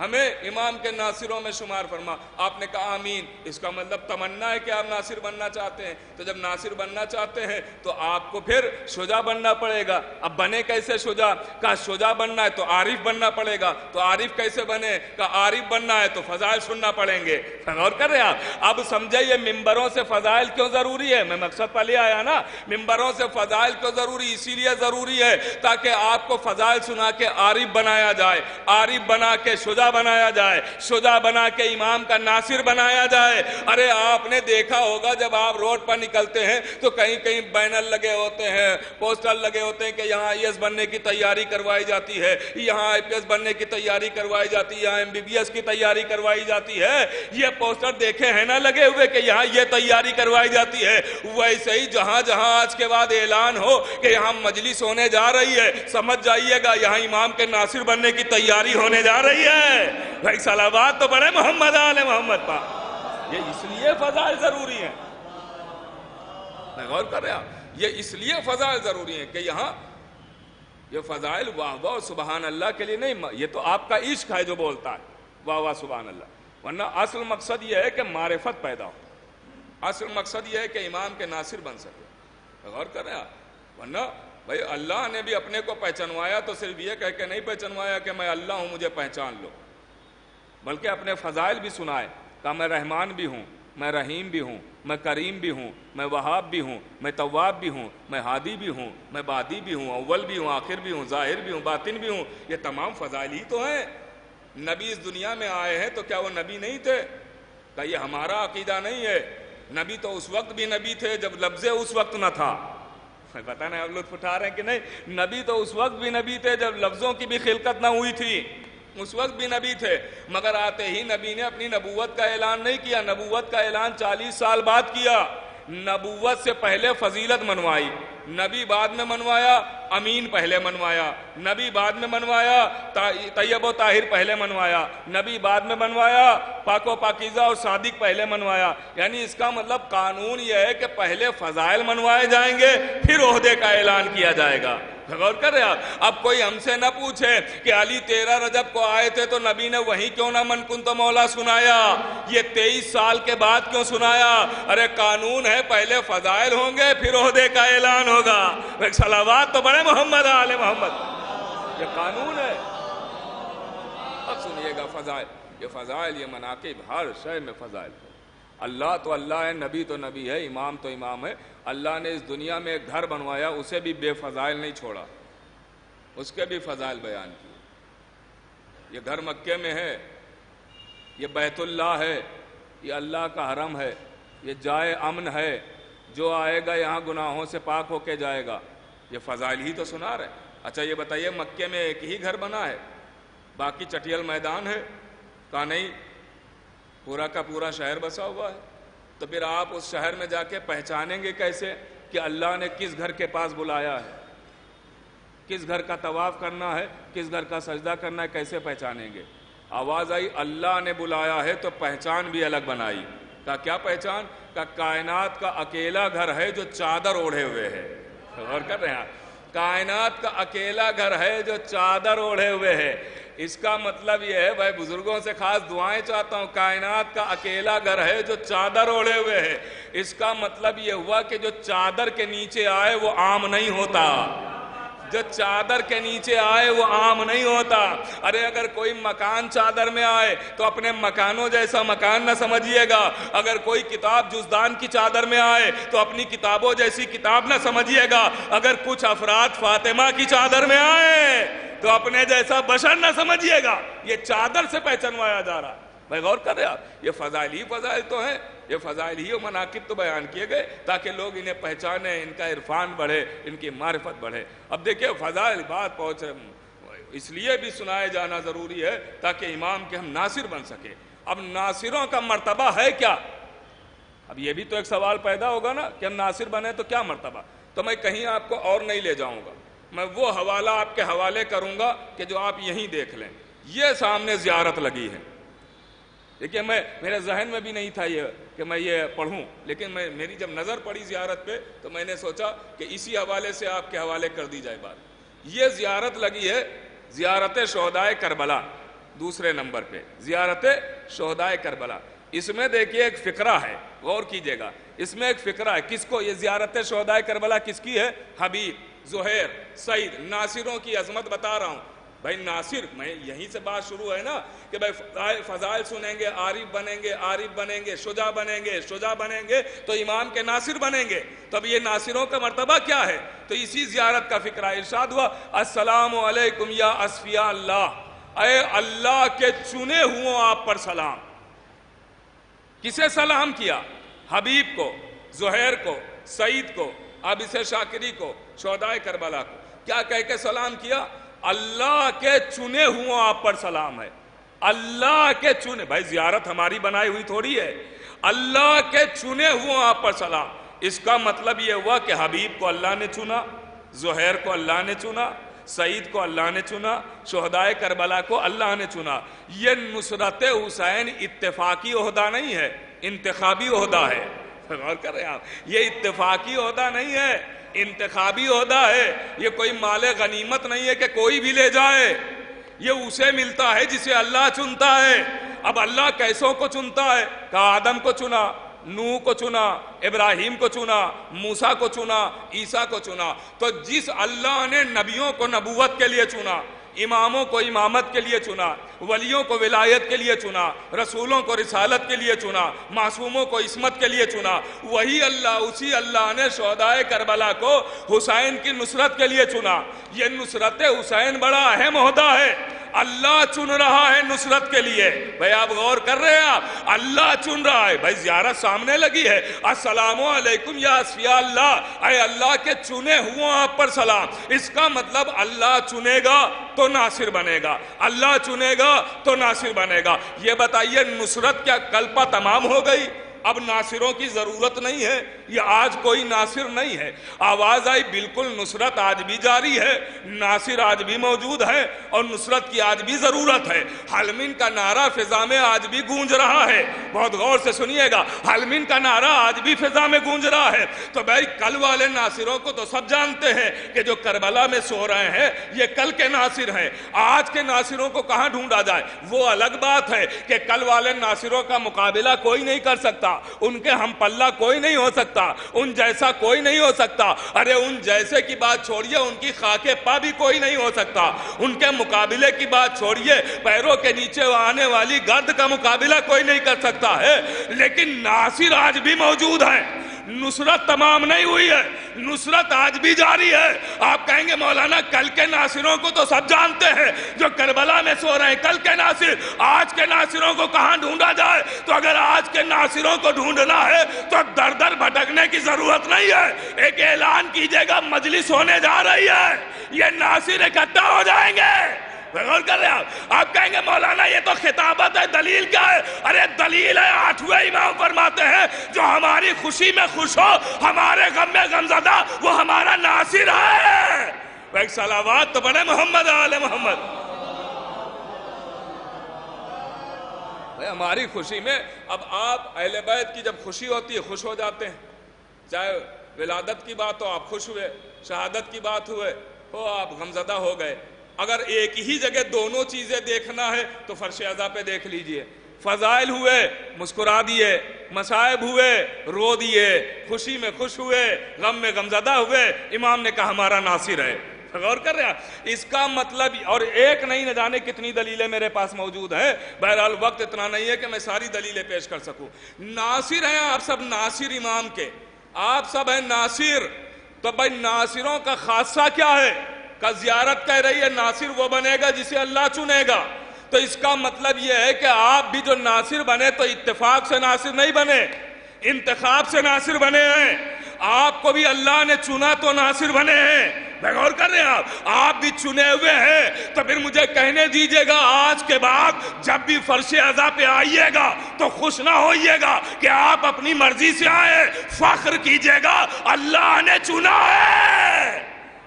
ہمیں امام کے ناصروں میں شمار فرما۔ آپ نے کہا آمین، اس کا مطلب تمنا ہے کہ آپ ناصر بننا چاہتے ہیں، تو جب ناصر بننا چاہتے ہیں تو آپ کو پھر شجاع بننا پڑے گا۔ اب بنے کیسے شجاع؟ کہا شجاع بننا ہے تو عارف بننا پڑے گا۔ تو عارف کیسے بنے؟ کہا عارف بننا ہے تو فضائل سننا پڑیں گے۔ غور کر رہے ہیں آپ؟ اب سمجھے یہ ممبروں سے فضائل کیوں ضروری ہے؟ میں مقصد پر لے آیا نا، ممبروں سے فضائل کیوں ضروری؟ اسی لیے ضروری ہے تاکہ آپ کو فضائل سنا کے عارف بنایا جائے، عارف بنا کے شجاع بنایا جائے، شجاع بنا کے امام کا ناصر بنایا جائے۔ ارے آپ نے دیکھا ہوگا جب آپ روڈ پر نکلتے ہیں تو کہیں کہیں بینر لگے ہوتے ہیں، پوسٹر لگے ہوتے ہیں کہ یہاں IAS بننے کی تیاری کروائی جاتی ہے، یہاں IPS بننے کی تیاری کروائی جاتی ہے، یہاں MBBS کی تیاری کروائی جاتی ہے۔ یہ پوسٹر دیکھے ہیں نا لگے ہوئے کہ یہاں یہ تیاری کروائی جاتی ہے؟ ویسے ہی جہاں جہاں آج کے بعد اعلان ہو کہ یہاں مجلس ہونے جا رہی ہے، سمجھ جائیے گا یہاں امام کے ناصر بننے کی تیاری ہونے جا رہی ہے۔ بھائی صلوات تو پڑھے محمد آل محمد پا۔ یہ اس لیے فضائل ضروری ہیں، میں غور کر رہا، یہ اس لیے فضائل ضروری ہیں کہ یہاں یہ فضائل واہ واہ سبحان اللہ کے لیے نہیں، یہ تو آپ کا عشق ہے جو بولتا ہے واہ واہ سبحان اللہ، ورنہ اصل مقصد یہ ہے کہ معرفت پیدا ہو، اصل مقصد یہ ہے کہ امام کے ناصر بن سکے۔ غور کر رہے ہیں، ورنہ بھائی اللہ نے بھی اپنے کو پہچانوایا تو صرف یہ کہہ کے نہیں پہچانوایا کہ میں اللہ ہوں مجھے پہچان لو، بلکہ اپنے فضائل بھی سنائے، کہا میں رحمان بھی ہوں، میں رحیم بھی ہوں، میں کریم بھی ہوں، میں وہاب بھی ہوں، میں تواب بھی ہوں، میں ہادی بھی ہوں، میں بادی بھی ہوں، اول بھی ہوں، آخر بھی ہوں، ظاہر بھی ہوں، باطن بھی ہوں۔ یہ تمام فضائل ہی تو ہیں۔ نبی اس دنیا میں آئے ہیں تو کیا وہ نبی نہیں تھے؟ کہ یہ ہمارا عقیدہ نہیں ہے، نبی تو اس وقت بھی نبی تھے جب لفظ اس وقت نہ تھا۔ پتہ نہیں آپ لطف اٹھا رہے ہیں کہ نہیں؟ نبی تو اس وقت بھی نبی تھے جب لفظوں کی بھی خلقت نہ ہوئی تھی، اس وقت بھی نبی تھے، مگر آتے ہی نبی نے اپنی نبوت کا اعلان نہیں کیا، نبوت کا اعلان 40 سال بعد کیا۔ نبوت سے پہلے فضیلت منوائی، نبی بعد میں منوایا، امین پہلے منوایا، نبی بعد میں منوایا، طیب و طاہر پہلے منوایا، نبی بعد میں منوایا، پاک و پاکیزہ اور صادق پہلے منوایا۔ یعنی اس کا مطلب قانون یہ ہے کہ پہلے فضائل منوائے جائیں گے پھر عہدے کا اعلان کیا جائے گا۔ غور کر رہے آپ؟ اب کوئی ہم سے نہ پوچھے کہ علی 13 رجب کو آئے تھے تو نبی نے وہیں کیوں نہ من کن تو مولا سنایا، یہ 23 سال کے بعد کیوں سنایا؟ ارے قانون ہے پہلے فضائل ہوں گے پھر عہدے کا اعلان ہوگا۔ صلوات تو بڑے محمد آل محمد، یہ قانون ہے۔ اب سنیے گا فضائل، یہ فضائل، یہ مناقب، ہر شے میں فضائل۔ اللہ تو اللہ ہے، نبی تو نبی ہے، امام تو امام ہے۔ اللہ نے اس دنیا میں ایک گھر بنوایا، اسے بھی بے فضائل نہیں چھوڑا، اس کے بھی فضائل بیان کیے۔ یہ گھر مکے میں ہے، یہ بیت اللہ ہے، یہ اللہ کا حرم ہے، یہ جائے امن ہے، جو آئے گا یہاں گناہوں سے پاک ہو کے جائے گا۔ یہ فضائل ہی تو سنا رہے۔ اچھا یہ بتائیے مکے میں ایک ہی گھر بنا ہے، باقی چٹیل میدان ہے؟ کہا نہیں، پورا کا پورا شہر بسا ہوا ہے۔ تو پھر آپ اس شہر میں جا کے پہچانیں گے کیسے کہ اللہ نے کس گھر کے پاس بلایا ہے، کس گھر کا طواف کرنا ہے، کس گھر کا سجدہ کرنا ہے، کیسے پہچانیں گے؟ آواز آئی اللہ نے بلایا ہے تو پہچان بھی الگ بنائی۔ کہا کیا پہچان؟ کہا کائنات کا اکیلا گھر ہے جو چادر اوڑھے ہوئے ہے۔ غور کر رہے ہیں؟ کائنات کا اکیلا گھر ہے جو چادر اوڑھے ہوئے ہے۔ اس کا مطلب یہ ہے، بھائی بزرگوں سے خاص دعائیں چاہتا ہوں، کائنات کا اکیلا گھر ہے جو چادر اوڑھے ہوئے ہے۔ اس کا مطلب یہ ہوا کہ جو چادر کے نیچے آئے وہ عام نہیں ہوتا، جو چادر کے نیچے آئے وہ عام نہیں ہوتا۔ ارے اگر کوئی مکان چادر میں آئے تو اپنے مکانوں جیسا مکان نہ سمجھیے گا، اگر کوئی کتاب جزدان کی چادر میں آئے تو اپنی کتابوں جیسی کتاب نہ سمجھیے گا، اگر کچھ افراد فاطمہ کی چادر میں آئے تو اپنے جیسا بشر نہ سمجھیے گا۔ یہ چادر سے پہچانوایا جا رہا ہے۔ بھائی غور کر رہے آپ؟ یہ فضائل ہی فضائل تو ہیں، یہ فضائل ہی و مناقب تو بیان کیے گئے تاکہ لوگ انہیں پہچانیں، ان کا عرفان بڑھے، ان کی معرفت بڑھے۔ اب دیکھیں فضائل بات پہنچ رہے، اس لیے بھی سنائے جانا ضروری ہے تاکہ امام کے ہم ناصر بن سکے۔ اب ناصروں کا مرتبہ ہے کیا؟ اب یہ بھی تو ایک سوال پیدا ہوگا نا کہ ہم ناصر بنے تو کیا مرتبہ؟ تو میں کہیں آپ کو اور نہیں لے جاؤں گا، میں وہ حوالہ آپ کے حوالے کروں گا کہ جو آپ یہیں دیکھ لیں۔ یہ سامنے زیارت لگی ہے، دیکھیے میرے ذہن میں بھی نہیں تھا یہ کہ میں یہ پڑھوں، لیکن میری جب نظر پڑی زیارت پہ تو میں نے سوچا کہ اسی حوالے سے آپ کے حوالے کر دی جائے بات۔ یہ زیارت لگی ہے، زیارت شہدائے کربلا۔ دوسرے نمبر پہ زیارت شہدائے کربلا. اس میں دیکھیے ایک فقرہ ہے, غور کیجئے گا, اس میں ایک فقرہ ہے. کس کو یہ زیارت شہدائے کربلا کس کی ہے؟ حبیب, زہیر, سعید, ناصروں کی عظمت بتا رہا ہوں. بھائی ناصر, میں یہیں سے بات شروع ہے نا کہ بھائی فضائل سنیں گے, عارف بنیں گے, عارف بنیں گے, شجاع بنیں گے, شجاع بنیں گے تو امام کے ناصر بنیں گے. تو اب یہ ناصروں کا مرتبہ کیا ہے؟ تو اسی زیارت کا فقرہ. ارشاد ہوا السلام علیکم یا اصفیاء اللہ, اے اللہ کے چنے ہوں آپ پر سلام. کسے سلام کیا؟ حبیب کو, زہیر کو, سعید کو, عابس شاکری کو, شہدائے کربلا کو. کیا کہہ کے سلام کیا؟ اللہ کے چنے ہوں آپ پر سلام ہے. اللہ کے چنے, بھائی زیارت ہماری بنائی ہوئی تھوڑی ہے, اللہ کے چنے ہوں آپ پر سلام. اس کا مطلب یہ ہوا کہ حبیب کو اللہ نے چنا, زہیر کو اللہ نے چنا, سعید کو اللہ نے چنا, شہدائے کربلا کو اللہ نے چنا. یہ نصرت حسین اتفاقی عہدہ نہیں ہے, انتخابی عہدہ ہے. غور کر رہے ہیں آپ, یہ اتفاقی عہدہ نہیں ہے, انتخابی عہدہ ہے. یہ کوئی مال غنیمت نہیں ہے کہ کوئی بھی لے جائے. یہ اسے ملتا ہے جسے اللہ چنتا ہے. اب اللہ کیسوں کو چنتا ہے؟ کہ آدم کو چنا, نوح کو چنا, ابراہیم کو چنا, موسیٰ کو چنا, عیسیٰ کو چنا. تو جس اللہ نے نبیوں کو نبوت کے لیے چنا, اماموں کو امامت کے لیے چنا, ولیوں کو ولایت کے لیے چنا, رسولوں کو رسالت کے لیے چنا, معصوموں کو عصمت کے لیے چنا, وہی اللہ, اسی اللہ نے شہدائے کربلا کو حسین کی نصرت کے لیے چنا. یہ نصرت حسین بڑا اہم عہدہ ہے. اللہ چن رہا ہے نصرت کے لیے. بھائی آپ غور کر رہے ہیں, آپ اللہ چن رہا ہے. بھائی زیارت سامنے لگی ہے, السلام علیکم یا اصفیاء اللہ, اے اللہ کے چنے ہوں آپ پر سلام. اس کا مطلب اللہ چنے گا تو ناصر بنے گا, اللہ چنے گا تو ناصر بنے گا. یہ بتائیے نصرت کیا کل پا تمام ہو گئی؟ اب ناصروں کی ضرورت نہیں ہے, یہ آج کوئی ناصر نہیں ہے. آواز آئی بالکل نصرت آج بھی جاری ہے, ناصر آج بھی موجود ہے اور نصرت کی آج بھی ضرورت ہے. حلمین کا نعرہ فضا میں آج بھی گونج رہا ہے. بہت غور سے سنیے گا, حلمین کا نعرہ آج بھی فضا میں گونج رہا ہے. تو بھائی کل والے ناصروں کو تو سب جانتے ہیں کہ جو کربلا میں سو رہے ہیں یہ کل کے ناصر ہیں. آج کے ناصروں کو کہاں ڈھونڈا جائے؟ وہ الگ بات ہے کہ کل والے ناصروں کا مقابلہ کوئی نہیں کر سکتا, ان کے ہم پلہ کوئی نہیں ہو سکتا, ان جیسا کوئی نہیں ہو سکتا. ارے ان جیسے کی بات چھوڑیے, ان کی خاک پا بھی کوئی نہیں ہو سکتا. ان کے مقابلے کی بات چھوڑیے, پیروں کے نیچے آنے والی گرد کا مقابلہ کوئی نہیں کر سکتا ہے. لیکن ناصر آج بھی موجود ہے. نصرت تمام نہیں ہوئی ہے, نصرت آج بھی جاری ہے. آپ کہیں گے مولانا کل کے ناصروں کو تو سب جانتے ہیں, جو کربلا میں سو رہے ہیں کل کے ناصر, آج کے ناصروں کو کہاں ڈھونڈا جائے؟ تو اگر آج کے ناصروں کو ڈھونڈنا ہے تو در در بھٹکنے کی ضرورت نہیں ہے. ایک اعلان کیجئے گا, مجلس ہونے جا رہی ہے, یہ ناصر اکٹھا ہو جائیں گے. غور کر رہے ہیں آپ کہیں گے مولانا یہ تو خطابت ہے, دلیل کیا ہے؟ ارے دلیل ہے, 8ویں امام فرماتے ہیں جو ہماری خوشی میں خوش ہو, ہمارے غم میں غمزدہ, وہ ہمارا ناصر ہے. ایک صلوات تو بنے محمد آل محمد. ہماری خوشی میں, اب آپ اہل بیت کی جب خوشی ہوتی ہے خوش ہو جاتے ہیں, چاہے ولادت کی بات ہو آپ خوش ہوئے, شہادت کی بات ہوئے ہو آپ غمزدہ ہو گئے. اگر ایک ہی جگہ دونوں چیزیں دیکھنا ہے تو فرش عزا پہ دیکھ لیجئے. فضائل ہوئے مسکرا دیے, مصائب ہوئے رو دیے, خوشی میں خوش ہوئے, غم میں غمزدہ ہوئے, امام نے کہا ہمارا ناصر ہے. غور کر رہے ہیں اس کا مطلب, اور ایک نہیں, نہ جانے کتنی دلیلیں میرے پاس موجود ہیں. بہرحال وقت اتنا نہیں ہے کہ میں ساری دلیلیں پیش کر سکوں. ناصر ہیں آپ سب, ناصر امام کے آپ سب ہیں ناصر. تو بھائی ناصروں کا خاصہ کیا ہے؟ کا زیارت کہہ رہی ہے ناصر وہ بنے گا جسے اللہ چنے گا. تو اس کا مطلب یہ ہے کہ آپ بھی جو ناصر بنے تو اتفاق سے ناصر نہیں بنے, انتخاب سے ناصر بنے ہیں. آپ کو بھی اللہ نے چنا تو ناصر بنے ہیں. غور کر رہے ہیں آپ بھی چنے ہوئے ہیں. تو پھر مجھے کہنے دیجئے گا آج کے بعد جب بھی فرش عزا پہ آئیے گا تو خوش نہ ہوئیے گا کہ آپ اپنی مرضی سے آئے, فخر کیجئے گا اللہ نے چنا ہے.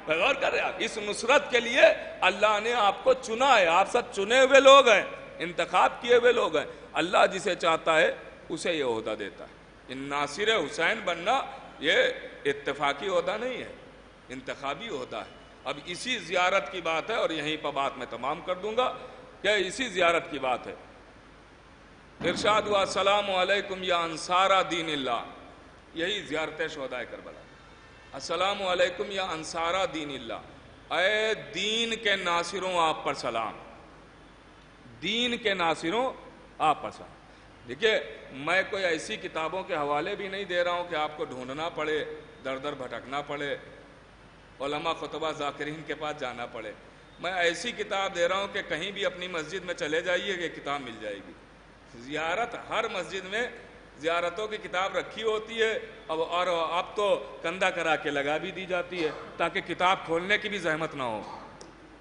غور کر رہے ہیں اس نصرت کے لیے اللہ نے آپ کو چنا ہے. آپ سب چنے ہوئے لوگ ہیں, انتخاب کیے ہوئے لوگ ہیں. اللہ جسے چاہتا ہے اسے یہ عہدہ دیتا ہے. ان ناصر حسین بننا یہ اتفاقی عہدہ نہیں ہے, انتخابی عہدہ ہے. اب اسی زیارت کی بات ہے اور یہیں پر بات میں تمام کر دوں گا. کہ اسی زیارت کی بات ہے. ارشاد ہوا السلام علیکم یا انصارا دین اللہ، یہی زیارت شہدائے کربلا. السلام علیکم یا انصارا دین اللہ، اے دین کے ناصروں آپ پر سلام، دین کے ناصروں آپ پر سلام. دیکھیے میں کوئی ایسی کتابوں کے حوالے بھی نہیں دے رہا ہوں کہ آپ کو ڈھونڈنا پڑے، در در بھٹکنا پڑے، علماء خطبہ ذاکرین کے پاس جانا پڑے. میں ایسی کتاب دے رہا ہوں کہ کہیں بھی اپنی مسجد میں چلے جائیے کہ کتاب مل جائے گی. زیارت ہر مسجد میں زیارتوں کی کتاب رکھی ہوتی ہے، اور اب تو کندہ کرا کے لگا بھی دی جاتی ہے تاکہ کتاب کھولنے کی بھی زحمت نہ ہو.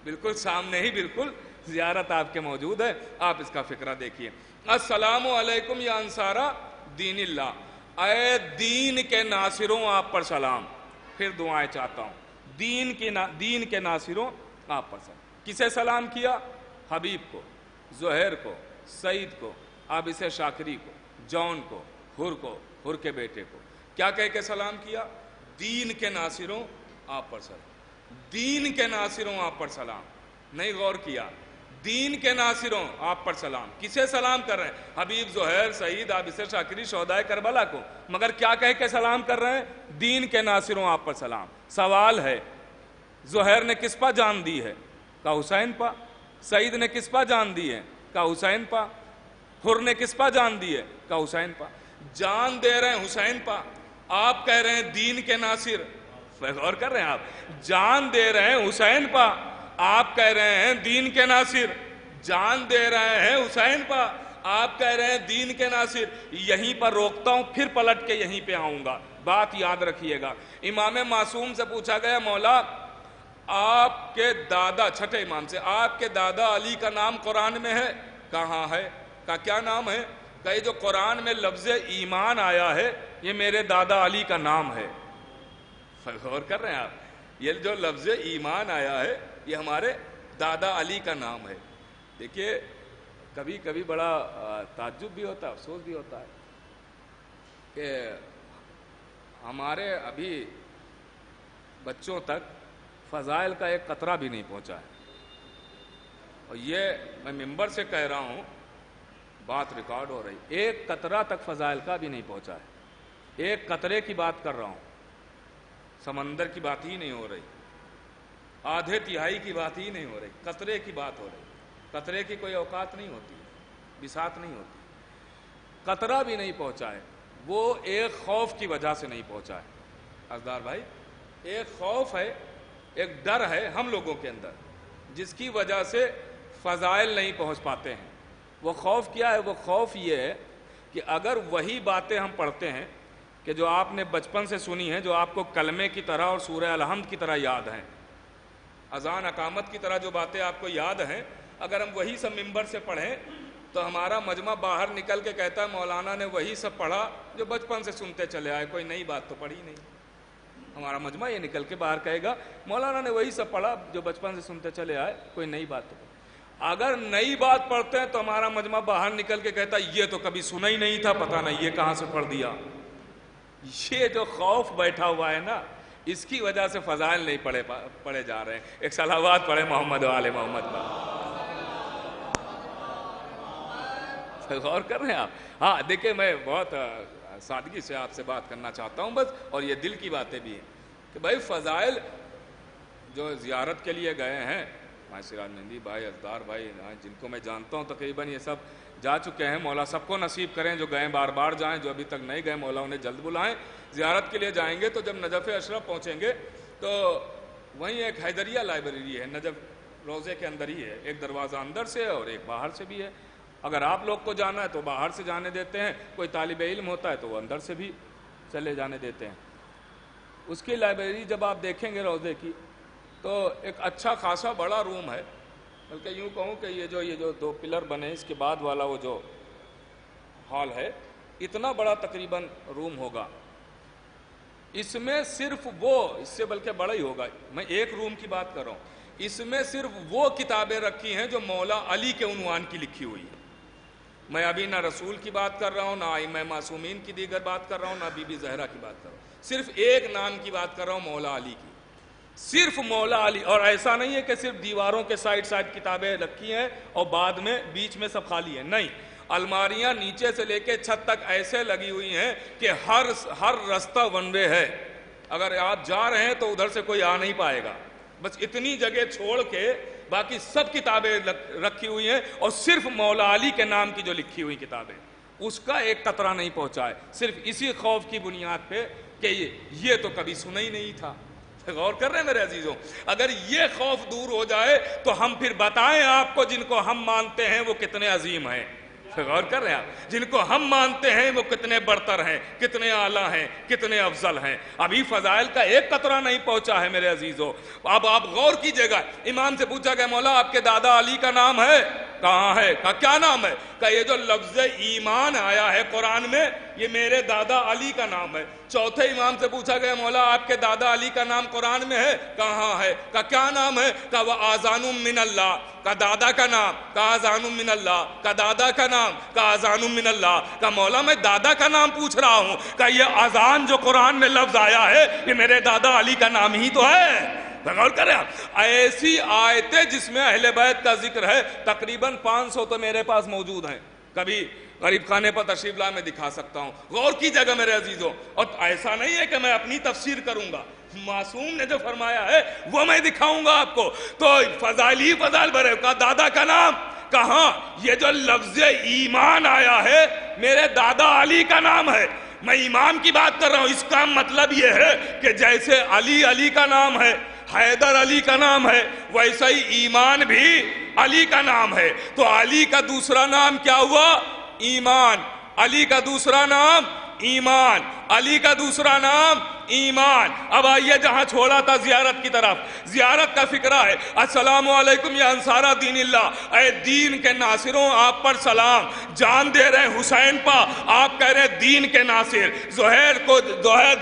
بالکل سامنے ہی بالکل زیارت آپ کے موجود ہے، آپ اس کا فکرہ دیکھیے. السلام علیکم یا انصارا دین اللہ، اے دین کے ناصروں آپ پر سلام. پھر دعائیں چاہتا ہوں. دین کے ناصروں آپ پر سلام. کسے سلام کیا؟ حبیب کو، زہیر کو، سعید کو، عابس شاکری کو، جون کو، حر کے بیٹے کو. کیا کہہ کے سلام کیا؟ دین کے ناصروں آپ پر سلام. دین کے ناصروں آپ پر سلام. نہیں غور کیا؟ دین کے ناصروں آپ پر سلام. کسے سلام کر رہے ہیں؟ حبیب، زہیر، سعید، عابس شاکری، شہدائے کربلا کو. مگر کیا کہہ کے سلام کر رہے ہیں؟ دین کے ناصروں آپ پر سلام. سوال ہے، زہیر نے کس پا جان دی ہے؟ کہا حسین پا. سعید نے کس پا جان دی ہے؟ کہا حسین پا. حر نے کس پا جان دی ہے؟ کہا حسین پا. جان دے رہے ہیں حسین پا، آپ کہہ رہے ہیں دین کے ناصر. غور کر رہے ہیں آپ؟ جان دے رہے ہیں حسین پا، آپ کہہ رہے ہیں دین کے ناصر. جان دے رہے ہیں حسین پا، آپ کہہ رہے ہیں دین کے ناصر. یہیں پر روکتا ہوں، پھر پلٹ کے یہیں پہ آؤں گا. بات یاد رکھیے گا. امام معصوم سے پوچھا گیا مولا آپ کے دادا، چھٹے امام سے، آپ کے دادا علی کا نام قرآن میں ہے؟ کہاں ہے؟ کہا کیا نام ہے؟ کہ یہ جو قرآن میں لفظ ایمان آیا ہے یہ میرے دادا علی کا نام ہے. غور کر رہے ہیں آپ؟ یہ جو لفظ ایمان آیا ہے یہ ہمارے دادا علی کا نام ہے. دیکھیے کبھی کبھی بڑا تعجب بھی ہوتا ہے، افسوس بھی ہوتا ہے کہ ہمارے ابھی بچوں تک فضائل کا ایک قطرہ بھی نہیں پہنچا ہے. اور یہ میں ممبر سے کہہ رہا ہوں، بات ریکارڈ ہو رہی، ایک قطرہ تک فضائل کا بھی نہیں پہنچا ہے. ایک قطرے کی بات کر رہا ہوں، سمندر کی بات ہی نہیں ہو رہی، آدھے تہائی کی بات ہی نہیں ہو رہی، قطرے کی بات ہو رہی. قطرے کی کوئی اوقات نہیں ہوتی، بساط نہیں ہوتی. قطرہ بھی نہیں پہنچا ہے. وہ ایک خوف کی وجہ سے نہیں پہنچا ہے. عزیزدار بھائی، ایک خوف ہے، ایک ڈر ہے ہم لوگوں کے اندر جس کی وجہ سے فضائل نہیں پہنچ پاتے ہیں. وہ خوف کیا ہے؟ وہ خوف یہ ہے کہ اگر وہی باتیں ہم پڑھتے ہیں کہ جو آپ نے بچپن سے سنی ہیں، جو آپ کو کلمے کی طرح اور سورہ الحمد کی طرح یاد ہیں، اذان اقامت کی طرح جو باتیں آپ کو یاد ہیں، اگر ہم وہی سب ممبر سے پڑھیں تو ہمارا مجمع باہر نکل کے کہتا ہے مولانا نے وہی سب پڑھا جو بچپن سے سنتے چلے آئے، کوئی نئی بات تو پڑھی نہیں. ہمارا مجمع یہ نکل کے باہر کہے گا مولانا نے وہی سب پڑھا جو بچپن سے سنتے چلے آئے، کوئی نئی بات تو پڑھی. اگر نئی بات پڑھتے ہیں تو ہمارا مجمع باہر نکل کے کہتا ہے یہ تو کبھی سنا ہی نہیں تھا، پتہ نہیں یہ کہاں سے پڑھ دیا. یہ جو خوف بیٹھا ہوا ہے نا، اس کی وجہ سے فضائل نہیں پڑھے جا رہے ہیں. ایک صلوات پڑھے محمد و آل محمد پر. غور کر رہے ہیں آپ؟ ہاں دیکھیں، میں بہت سادگی سے آپ سے بات کرنا چاہتا ہوں بس، اور یہ دل کی باتیں بھی ہیں کہ بھائی فضائل جو زیارت کے لیے گئے ہیں، بھائی سراج مہندی بھائی، ازدار بھائی، جن کو میں جانتا ہوں تقریباً یہ سب جا چکے ہیں. مولا سب کو نصیب کریں، جو گئے بار بار جائیں، جو ابھی تک نہیں گئے مولا انہیں جلد بلائیں. زیارت کے لیے جائیں گے تو جب نجف اشرف پہنچیں گے تو وہیں ایک حیدریہ لائبریری ہے، نجف روزے کے اندر ہی ہے. ایک دروازہ اندر سے ہے اور ایک باہر سے بھی ہے. اگر آپ لوگ کو جانا ہے تو باہر سے جانے دیتے ہیں، کوئی طالب علم ہوتا ہے تو وہ اندر سے بھی چلے جانے دیتے ہیں. اس کی لائبریری جب آپ دیکھیں گے روزے کی تو ایک اچھا خاصا بڑا روم ہے، بلکہ یوں کہوں کہ یہ جو دو پلر بنے اس کے بعد والا وہ جو ہال ہے، اتنا بڑا تقریباً روم ہوگا. اس میں صرف اس سے بلکہ بڑا ہی ہوگا. میں ایک روم کی بات کر رہا ہوں. اس میں صرف وہ کتابیں رکھی ہیں جو مولا علی کے عنوان کی لکھی ہوئی ہیں. میں ابھی نہ رسول کی بات کر رہا ہوں، نہ ائمہ معصومین کی دیگر بات کر رہا ہوں، نہ بی بی زہرا کی بات کر رہا ہوں. صرف ایک نام کی بات کر رہا ہوں، مولا علی کی. صرف مولا علی. اور ایسا نہیں ہے کہ صرف دیواروں کے سائڈ سائڈ کتابیں رکھی ہیں اور بعد میں بیچ میں سب خالی ہیں، نہیں، الماریاں نیچے سے لے کے چھت تک ایسے لگی ہوئی ہیں کہ ہر رستہ ون وے ہے. اگر آپ جا رہے ہیں تو ادھر سے کوئی آ نہیں پائے گا. بس اتنی جگہ چھوڑ کے باقی سب کتابیں رکھی ہوئی ہیں، اور صرف مولا علی کے نام کی جو لکھی ہوئی کتابیں اس کا ایک قطرہ نہیں پہنچا ہے، صرف اسی خوف کی بنیاد پہ کہ یہ تو کبھی سنا ہی نہیں تھا. غور کر رہے ہیں میرے عزیزوں؟ اگر یہ خوف دور ہو جائے تو ہم پھر بتائیں آپ کو جن کو ہم مانتے ہیں وہ کتنے عظیم ہیں. غور کر رہے ہیں آپ؟ جن کو ہم مانتے ہیں وہ کتنے برتر ہیں، کتنے اعلیٰ ہیں، کتنے افضل ہیں. ابھی فضائل کا ایک قطرہ نہیں پہنچا ہے میرے عزیزوں. اب آپ غور کیجئے گا، امام سے پوچھا گیا مولا آپ کے دادا علی کا نام ہے؟ کہاں ہے؟ کہا کیا نام ہے؟ کہا یہ جو لفظ ایمان آیا ہے قرآن میں یہ میرے دادا علی کا نام ہے. چوتھے امام سے پوچھا گیا مولا آپ کے دادا علی کا نام قرآن میں ہے؟ کہاں ہے؟ کہا کیا نام ہے؟ کہا وہ آذان من اللہ. کہا دادا کا نام؟ کہا آذان من اللہ. کہا دادا کا نام؟ کہا آذان من اللہ. کہا مولا میں دادا کا نام پوچھ رہا ہوں. کہا یہ آذان جو قرآن میں لفظ آیا ہے یہ میرے دادا علی کا نام ہی تو ہے. غور کریں آپ، ایسی آیتیں جس میں اہل بیت کا ذکر ہے تقریباً 500 تو میرے پاس موجود ہیں. کبھی غریب خانے پر تشریف لا میں دکھا سکتا ہوں. غور کی جگہ میرے عزیزوں. اور ایسا نہیں ہے کہ میں اپنی تفسیر کروں گا، معصوم نے جو فرمایا ہے وہ میں دکھاؤں گا آپ کو. تو فضائل ہی فضائل بھرے. کہا دادا کا نام؟ کہاں؟ یہ جو لفظ ایمان آیا ہے میرے دادا علی کا نام ہے. میں ایمان کی بات کر رہا ہوں. اس کا مطلب یہ ہے کہ جیسے علی کا نام ہے، حیدر علی کا نام ہے، ویسا ہی ایمان بھی علی کا نام ہے. تو علی کا دوسرا نام کیا ہوا؟ ایمان. علی کا دوسرا نام ایمان. علی کا دوسرا نام ایمان. اب آئیے جہاں چھوڑا تھا زیارت کی طرف. زیارت کا فکرہ ہے السلام علیکم یا انصارہ دین اللہ، اے دین کے ناصروں آپ پر سلام. جان دے رہے حسین پا، آپ کہہ رہے دین کے ناصر. زہیر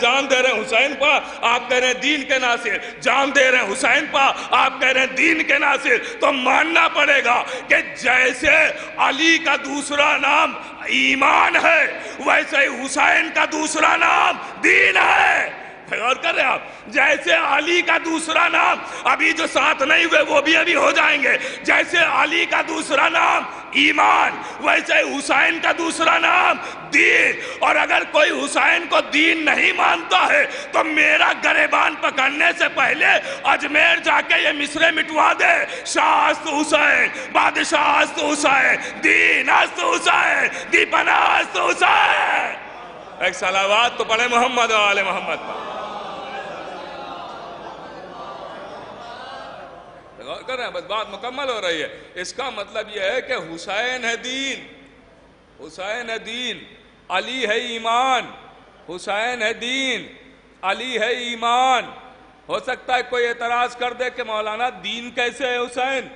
جان دے رہے حسین پا، آپ کہہ رہے دین کے ناصر. جان دے رہے حسین پا، آپ کہہ رہے دین کے ناصر. تو ماننا پڑے گا کہ جیسے علی کا دوسرا نام ایمان ہے ویسے ہی حسین کا دوسرا نام دین ہے. غور کر رہے ہیں آپ؟ جیسے علی کا دوسرا نام، ابھی جو ساتھ نہیں ہوئے وہ بھی ابھی ہو جائیں گے، جیسے علی کا دوسرا نام ایمان ویسے حسین کا دوسرا نام دین. اور اگر کوئی حسین کو دین نہیں مانتا ہے تو میرا گریبان پکڑنے سے پہلے اجمیر جا کے یہ مصرے مٹوا دے. شاہ است حسین، بادشاہ است حسین، دین است حسین، دی پناہ است حسین. ایک صلوات تو پڑھے محمد و آل محمد پر. کر رہے ہیں، بس بات مکمل ہو رہی ہے. اس کا مطلب یہ ہے کہ حسین ہے دین، حسین ہے دین، علی ہے ایمان. حسین ہے دین، علی ہے ایمان. ہو سکتا ہے کوئی اعتراض کر دے کہ مولانا دین کیسے ہے حسین؟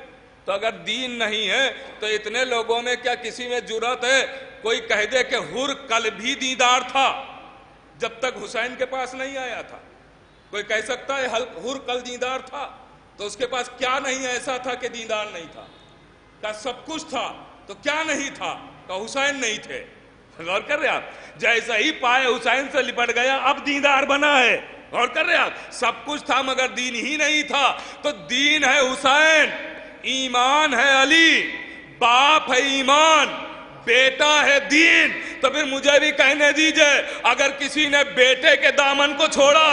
تو اگر دین نہیں ہے تو اتنے لوگوں میں کیا کسی میں جرأت ہے کوئی کہہ دے کہ حر کل بھی دیندار تھا جب تک حسین کے پاس نہیں آیا تھا؟ کوئی کہہ سکتا ہے حر کل دیندار تھا تو اس کے پاس کیا نہیں ایسا تھا کہ دیندار نہیں تھا؟ کہا سب کچھ تھا تو کیا نہیں تھا؟ کہا حسین نہیں تھے. غور کر رہے آپ؟ جیسا ہی پائے حسین سے لپٹ گیا اب دیندار بنا ہے. غور کر رہے آپ؟ سب کچھ تھا مگر دین ہی نہیں تھا. تو دین ہے حسین، ایمان ہے علی، باپ ہے ایمان، بیٹا ہے دین. تو پھر مجھے بھی کہنے دیجئے اگر کسی نے بیٹے کے دامن کو چھوڑا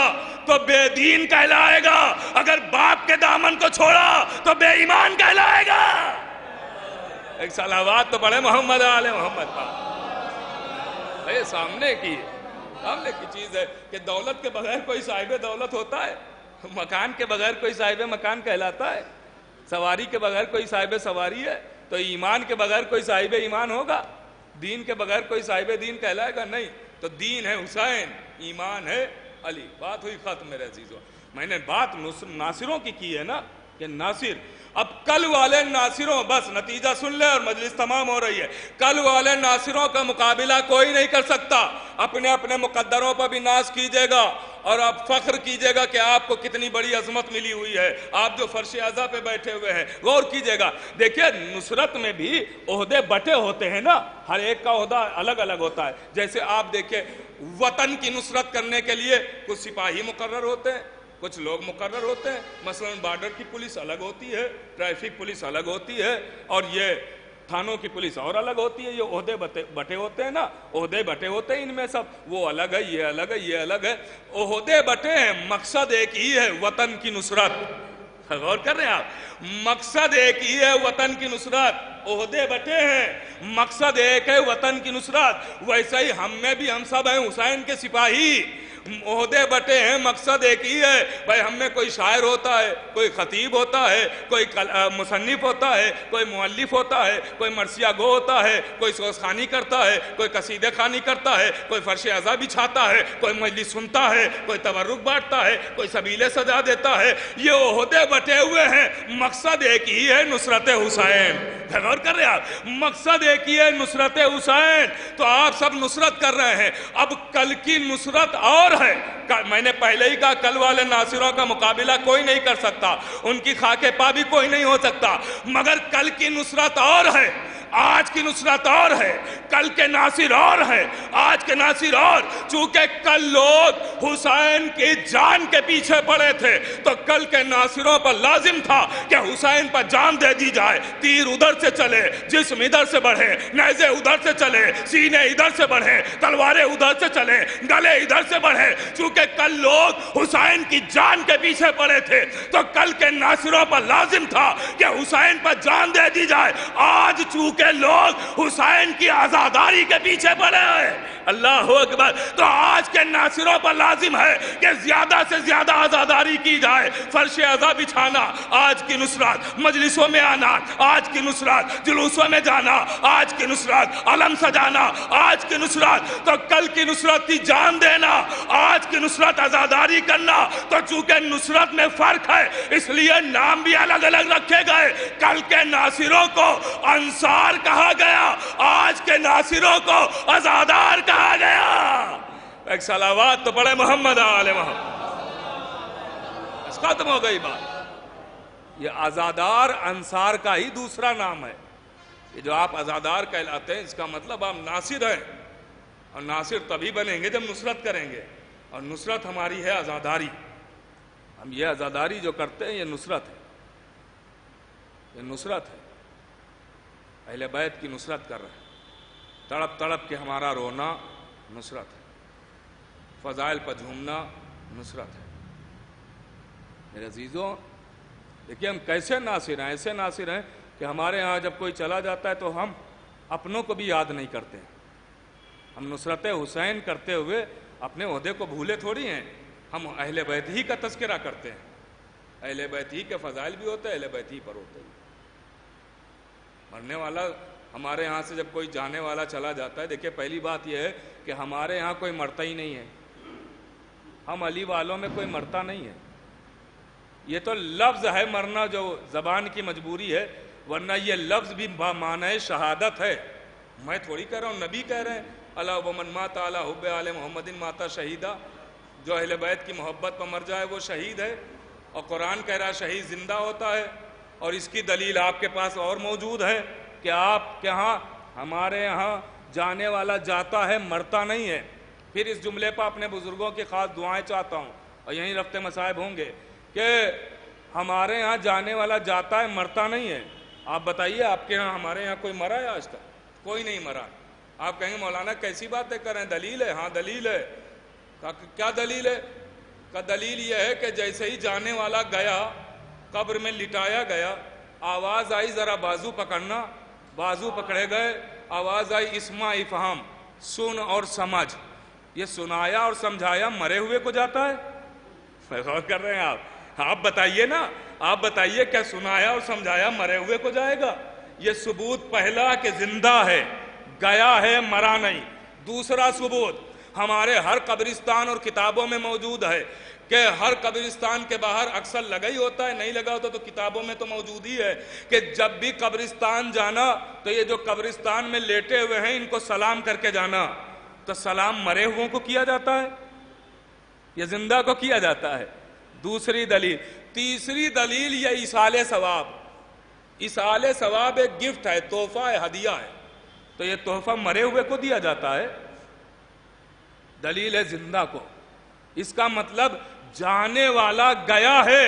تو بے دین کہلائے گا، اگر باپ کے دامن کو چھوڑا تو بے ایمان کہلائے گا. ایک صلوات تو پڑھے محمد آل محمد پر. یہ سامنے کی چیز ہے کہ دولت کے بغیر کوئی صاحب دولت ہوتا ہے؟ مکان کے بغیر کوئی صاحب مکان کہلاتا ہے؟ سواری کے بغیر کوئی صاحب سواری ہے؟ تو ایمان کے بغیر کوئی صاحب ایمان ہوگا؟ دین کے بغیر کوئی صاحب دین کہلائے گا؟ نہیں. تو دین ہے حسین، ایمان ہے علی. بات ہوئی ختم میرے عزیزوں. میں نے بات ناصروں کی ہے نا کہ ناصر. اب کل والے ناصروں، بس نتیجہ سن لے اور مجلس تمام ہو رہی ہے. کل والے ناصروں کا مقابلہ کوئی نہیں کر سکتا. اپنے اپنے مقدروں پر بھی ناز کیجئے گا اور آپ فخر کیجئے گا کہ آپ کو کتنی بڑی عظمت ملی ہوئی ہے، آپ جو فرش اعضا پہ بیٹھے ہوئے ہیں. غور کیجئے گا. دیکھیں نصرت میں بھی عہدے بٹے ہوتے ہیں نا، ہر ایک کا عہدہ الگ الگ ہوتا ہے. جیسے آپ دیکھیں وطن کی نصرت کرنے کے لیے کچھ سپاہی مقرر ہوتے ہیں، کچھ لوگ مقرر ہوتے ہیں، مثلا بارڈر کی پولیس الگ ہوتی ہے، ٹریفک پولیس الگ ہوتی ہے، اور یہ تھانوں کی پولیس اور الگ ہوتی ہے. یہ عہدے بٹے ہوتے ہیں نا، عہدے بٹے ہوتے ہیں ان میں سب، وہ الگ ہے، یہ الگ ہے، یہ الگ ہے. عہدے بٹے ہیں، مقصد ایک ہی ہے، وطن کی نصرت. غور کر رہے ہیں آپ، مقصد ایک ہی ہے، وطن کی نصرت. عہدے بٹے ہیں، مقصد ایک ہے، وطن کی نصرت. ویسے ہی ہم میں بھی ہم سب ہیں حسین کے سپاہی. عہدے بٹے ہیں، مقصد ایک ہی ہے. بھائی ہم میں کوئی شاعر ہوتا ہے، کوئی خطیب ہوتا ہے، کوئی مصنف ہوتا ہے، کوئی مؤلف ہوتا ہے، کوئی مرثیہ گو ہوتا ہے، کوئی سوز خوانی کرتا ہے، کوئی قصیدہ خوانی کرتا ہے، کوئی فرش عزا بچھاتا ہے، کوئی مجلس سنتا ہے، کوئی تبرک بانٹتا ہے، کوئی سبیلے سجا دیتا ہے. یہ عہدے بٹے ہوئے ہیں، مقصد ایک ہی ہے، نصرت حسین. غور کر رہے ہیں آپ، مقصد ایک ہی ہے، نصرت حسین. تو آپ سب نصرت کر رہے ہیں. اب کل کی نصرت اور ہے. میں نے پہلے ہی کہا کل والے ناصروں کا مقابلہ کوئی نہیں کر سکتا، ان کی خاک پا بھی کوئی نہیں ہو سکتا، مگر کل کی نصرت اور ہے، آج کی نصرت اور ہے. کل کے ناصر اور ہے، آج کے ناصر اور. چونکہ کل لوگ حسین کی جان کے پیچھے پڑے تھے، تو کل کے ناصروں پر لازم تھا کہ حسین پر جان دے دی جائے. تیر ادھر سے چلے، جسم ادھر سے بڑھے، نیزے ادھر سے چلے، سینے ادھر سے بڑھے، تلواریں ادھر سے چلے، گلے ادھر سے بڑھے. چونکہ کل لوگ حسین کی جان کے پیچھے پڑے تھے، تو کل کے ناصروں پر لازم تھا کہ حسین پر جان دے دی جائے. آج چونکہ لوگ حسین کی آزاداری کے پیچھے پڑے ہیں، اللہ اکبر، تو آج کے ناصروں پر لازم ہے کہ زیادہ سے زیادہ آزاداری کی جائے. فرش عزا بچھانا آج کی نصرت، مجلسوں میں آنا آج کی نصرت، جلوسوں میں جانا آج کی نصرت، علم سجانا آج کی نصرت. تو کل کی نصرت کی جان دینا، آج کی نصرت آزاداری کرنا. تو چونکہ نصرت میں فرق ہے، اس لیے نام بھی الگ الگ رکھے گئے. کل کے ناصروں کو انصار کہا گیا، آج کے ناصروں کو آزادار کہا گیا. ایک صلوات تو پڑھے محمد آل محمد. ختم ہو گئی بات. یہ آزادار انصار کا ہی دوسرا نام ہے. یہ جو آپ آزادار کہلاتے ہیں، اس کا مطلب آپ ناصر ہیں، اور ناصر تبھی بنیں گے جب نصرت کریں گے، اور نصرت ہماری ہے آزاداری. ہم یہ آزاداری جو کرتے ہیں، یہ نصرت ہے، یہ نصرت ہے. اہل بیت کی نصرت کر رہے ہیں. تڑپ تڑپ کے ہمارا رونا نصرت ہے، فضائل پر جھومنا نصرت ہے. میرے عزیزوں، دیکھیے ہم کیسے ناصر ہیں، ایسے ناصر ہیں کہ ہمارے ہاں جب کوئی چلا جاتا ہے تو ہم اپنوں کو بھی یاد نہیں کرتے. ہم نصرت حسین کرتے ہوئے اپنے عہدے کو بھولے تھوڑی ہیں. ہم اہل بیت ہی کا تذکرہ کرتے ہیں. اہل بیت ہی کے فضائل بھی ہوتے ہیں، اہل بیت ہی پر ہوتے ہیں. مرنے والا ہمارے یہاں سے جب کوئی جانے والا چلا جاتا ہے، دیکھیں پہلی بات یہ ہے کہ ہمارے یہاں کوئی مرتا ہی نہیں ہے. ہم علی والوں میں کوئی مرتا نہیں ہے. یہ تو لفظ ہے مرنا جو زبان کی مجبوری ہے، ورنہ یہ لفظ بھی بمعنی شہادت ہے. میں تھوڑی کہہ رہا ہوں، نبی کہہ رہے ہیں اللہ ومن مات علی حب آل محمد ماتا شہیدہ. جو اہل بیت کی محبت پر مر جائے وہ شہید ہے. اور قرآن کہہ رہا ہے شہید زندہ ہوتا ہے. اور اس کی دلیل آپ کے پاس اور موجود ہے کہ آپ کے ہاں، ہمارے یہاں جانے والا جاتا ہے، مرتا نہیں ہے. پھر اس جملے پر اپنے بزرگوں کی خاص دعائیں چاہتا ہوں، اور یہیں رفتے مصائب ہوں گے کہ ہمارے یہاں جانے والا جاتا ہے، مرتا نہیں ہے. آپ بتائیے آپ کے یہاں ہمارے یہاں کوئی مرا ہے آج تک؟ کوئی نہیں مرا. آپ کہیں گے مولانا کیسی باتیں کر رہے ہیں، دلیل ہے؟ ہاں دلیل ہے. کیا دلیل ہے؟ کا دلیل یہ ہے کہ جیسے ہی جانے والا گیا، قبر میں لٹایا گیا، آواز آئی ذرا بازو پکڑنا، بازو پکڑے گئے، آواز آئی اسمع افہام، سن اور سمجھ. یہ سنایا اور سمجھایا مرے ہوئے کو جاتا ہے؟ غور کر رہے ہیں آپ بتائیے نا، آپ بتائیے کیا سنایا اور سمجھایا مرے ہوئے کو جائے گا؟ یہ ثبوت پہلا کہ زندہ ہے، گیا ہے، مرا نہیں. دوسرا ثبوت ہمارے ہر قبرستان اور کتابوں میں موجود ہے کہ ہر قبرستان کے باہر اکثر لگا ہی ہوتا ہے، نہیں لگا ہوتا تو کتابوں میں تو موجود ہی ہے کہ جب بھی قبرستان جانا تو یہ جو قبرستان میں لیٹے ہوئے ہیں ان کو سلام کر کے جانا. تو سلام مرے ہوئوں کو کیا جاتا ہے یا زندہ کو کیا جاتا ہے؟ دوسری دلیل. تیسری دلیل یہ ایصال ثواب. ایصال ثواب ایک گفٹ ہے، تحفہ ہے، ہدیہ ہے. تو یہ تحفہ مرے ہوئے کو دیا جاتا ہے. دلیل ہے زندہ کو. اس کا مطلب جانے والا گیا ہے،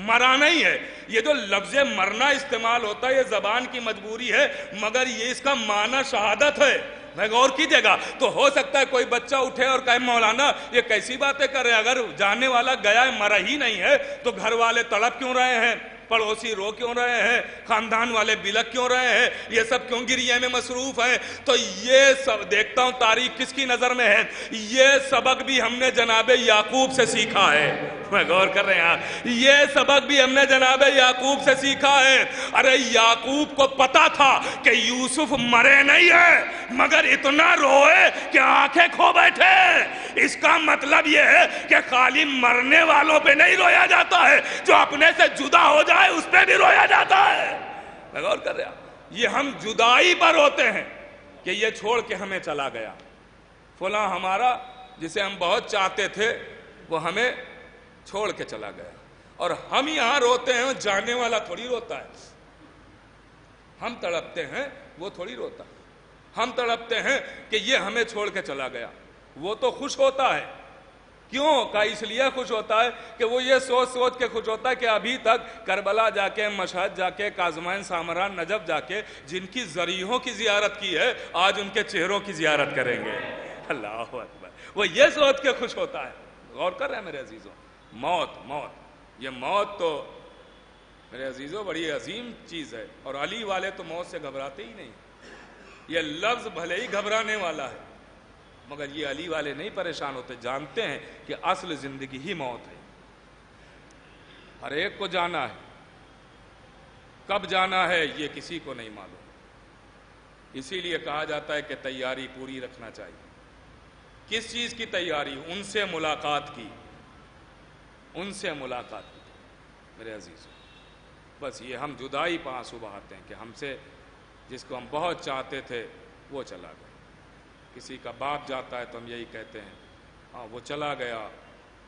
مرا نہیں ہے۔ یہ جو لفظ مرنا استعمال ہوتا ہے یہ زبان کی مجبوری ہے، مگر یہ اس کا معنی شہادت ہے۔ میں غور کیجئے گا تو ہو سکتا ہے کوئی بچہ اٹھے اور کہے مولانا یہ کیسی باتیں کر رہے ہیں، اگر جانے والا گیا ہے مرا ہی نہیں ہے تو گھر والے تڑپ کیوں رہے ہیں، پڑوسی رو کیوں رہے ہیں، خاندان والے بلک کیوں رہے ہیں، یہ سب کیوں گریے میں مصروف ہیں؟ تو یہ سب دیکھتا ہوں تاریخ کس کی نظر میں ہے، یہ سبق بھی ہم نے جناب یعقوب سے سیکھا ہے۔ میں غور کر رہے ہیں، یہ سبق بھی ہم نے جناب یعقوب سے سیکھا ہے۔ ارے یعقوب کو پتا تھا کہ یوسف مرے نہیں ہے، مگر اتنا روئے کہ آنکھیں کھو بیٹھے۔ اس کا مطلب یہ ہے کہ خالی مرنے والوں پہ نہیں رویا جاتا ہے، جو اپنے سے جدا ہو جائے اس پہ بھی رویا جاتا ہے۔ میں غور کر رہا ہوں، یہ ہم جدائی پر روتے ہیں کہ یہ چھوڑ کے ہمیں چلا گیا، فلاں ہمارا جسے ہم بہت چاہتے تھے وہ ہمیں چھوڑ کے چلا گیا، اور ہم یہاں روتے ہیں، جانے والا تھوڑی روتا ہے۔ ہم تڑپتے ہیں، وہ تھوڑی روتا ہے۔ ہم تڑپتے ہیں کہ یہ ہمیں چھوڑ کے چلا گیا، وہ تو خوش ہوتا ہے۔ کیوں کہ اس لیے خوش ہوتا ہے کہ وہ یہ سوچ سوچ کے خوش ہوتا ہے کہ ابھی تک کربلا جا کے، مشہد جا کے، کاظمین سامران، نجف جا کے جن کی ذریحوں کی زیارت کی ہے، آج ان کے چہروں کی زیارت کریں گے۔ اللہ اکبر، وہ یہ سوچ کے خوش ہوتا ہے۔ غور کر رہے ہیں میرے عزیزوں، موت یہ موت تو میرے عزیزوں بڑی عظیم چیز ہے، اور علی والے تو موت سے گھبراتے ہی نہیں۔ یہ لفظ بھلے ہی گھبرانے والا ہے مگر یہ علی والے نہیں پریشان ہوتے، جانتے ہیں کہ اصل زندگی ہی موت ہے۔ ہر ایک کو جانا ہے، کب جانا ہے یہ کسی کو نہیں معلوم۔ اسی لیے کہا جاتا ہے کہ تیاری پوری رکھنا چاہیے۔ کس چیز کی تیاری؟ ان سے ملاقات کی، ان سے ملاقات کی میرے عزیزوں۔ بس یہ ہم جدائی پہ آنسو بہاتے ہیں کہ ہم سے جس کو ہم بہت چاہتے تھے وہ چلا گیا۔ کسی کا باپ جاتا ہے تو ہم یہی کہتے ہیں ہاں وہ چلا گیا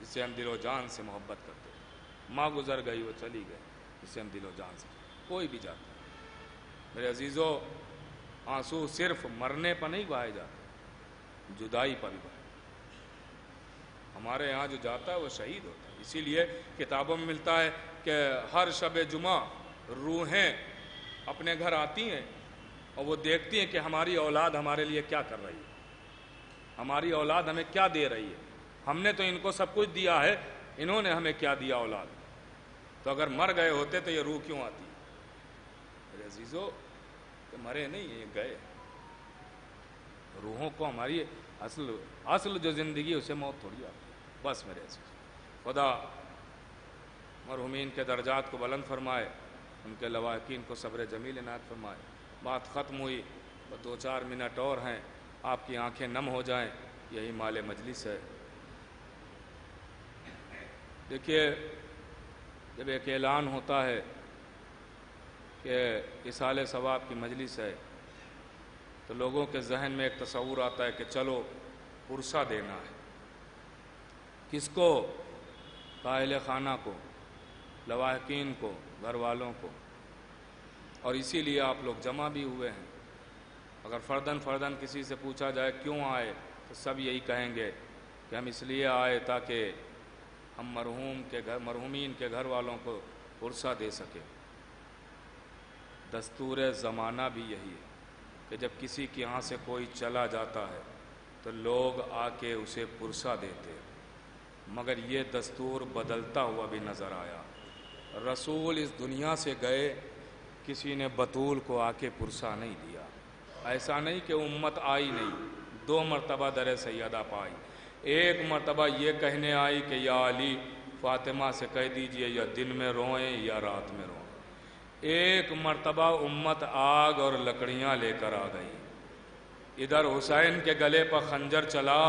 جس سے ہم دل و جان سے محبت کرتے ہیں۔ ماں گزر گئی، وہ چلی گئی جس سے ہم دل و جان سے، کوئی بھی جاتا ہے میرے عزیزوں۔ آنسو صرف مرنے پر نہیں بہائے جاتے، جدائی پر بھی بہائے۔ ہمارے یہاں جو جاتا ہے وہ شہید ہوتا ہے۔ اسی لیے کتابوں میں ملتا ہے کہ ہر شب جمعہ روحیں اپنے گھر آتی ہیں اور وہ دیکھتی ہیں کہ ہماری اولاد ہمارے لیے کیا کر رہی ہے، ہماری اولاد ہمیں کیا دے رہی ہے۔ ہم نے تو ان کو سب کچھ دیا ہے، انہوں نے ہمیں کیا دیا اولاد؟ تو اگر مر گئے ہوتے تو یہ روح کیوں آتی؟ میرے عزیزو کہ مرے نہیں ہیں، یہ گئے۔ روحوں کو ہماری اصل جو زندگی ہے اسے موت تھوڑی آتی ہے۔ بس میرے عزیزو، خدا مرحومین کے درجات کو بلند فرمائے، ان کے لواحقین کو صبر جمیل عنایت فرمائے۔ بات ختم ہوئی، 2-4 منٹ اور ہیں، آپ کی آنکھیں نم ہو جائیں، یہی مال مجلس ہے۔ دیکھیے جب ایک اعلان ہوتا ہے کہ اصالہ ثواب کی مجلس ہے تو لوگوں کے ذہن میں ایک تصور آتا ہے کہ چلو پرسہ دینا ہے۔ کس کو؟ قائل خانہ کو، لواحقین کو، گھر والوں کو، اور اسی لیے آپ لوگ جمع بھی ہوئے ہیں۔ اگر فرداً کسی سے پوچھا جائے کیوں آئے تو سب یہی کہیں گے کہ ہم اس لیے آئے تاکہ ہم مرحومین کے گھر والوں کو پرسہ دے سکیں۔ دستور زمانہ بھی یہی ہے کہ جب کسی کے یہاں سے کوئی چلا جاتا ہے تو لوگ آ کے اسے پرسہ دیتے، مگر یہ دستور بدلتا ہوا بھی نظر آیا۔ رسول اس دنیا سے گئے، کسی نے بطول کو آ کے پرسہ نہیں دیا۔ ایسا نہیں کہ امت آئی نہیں، 2 مرتبہ در سیدہ پائی۔ ایک مرتبہ یہ کہنے آئی کہ یا علی فاطمہ سے کہہ دیجئے یا دن میں روئیں یا رات میں روئیں۔ ایک مرتبہ امت آگ اور لکڑیاں لے کر آ گئی۔ ادھر حسین کے گلے پر خنجر چلا،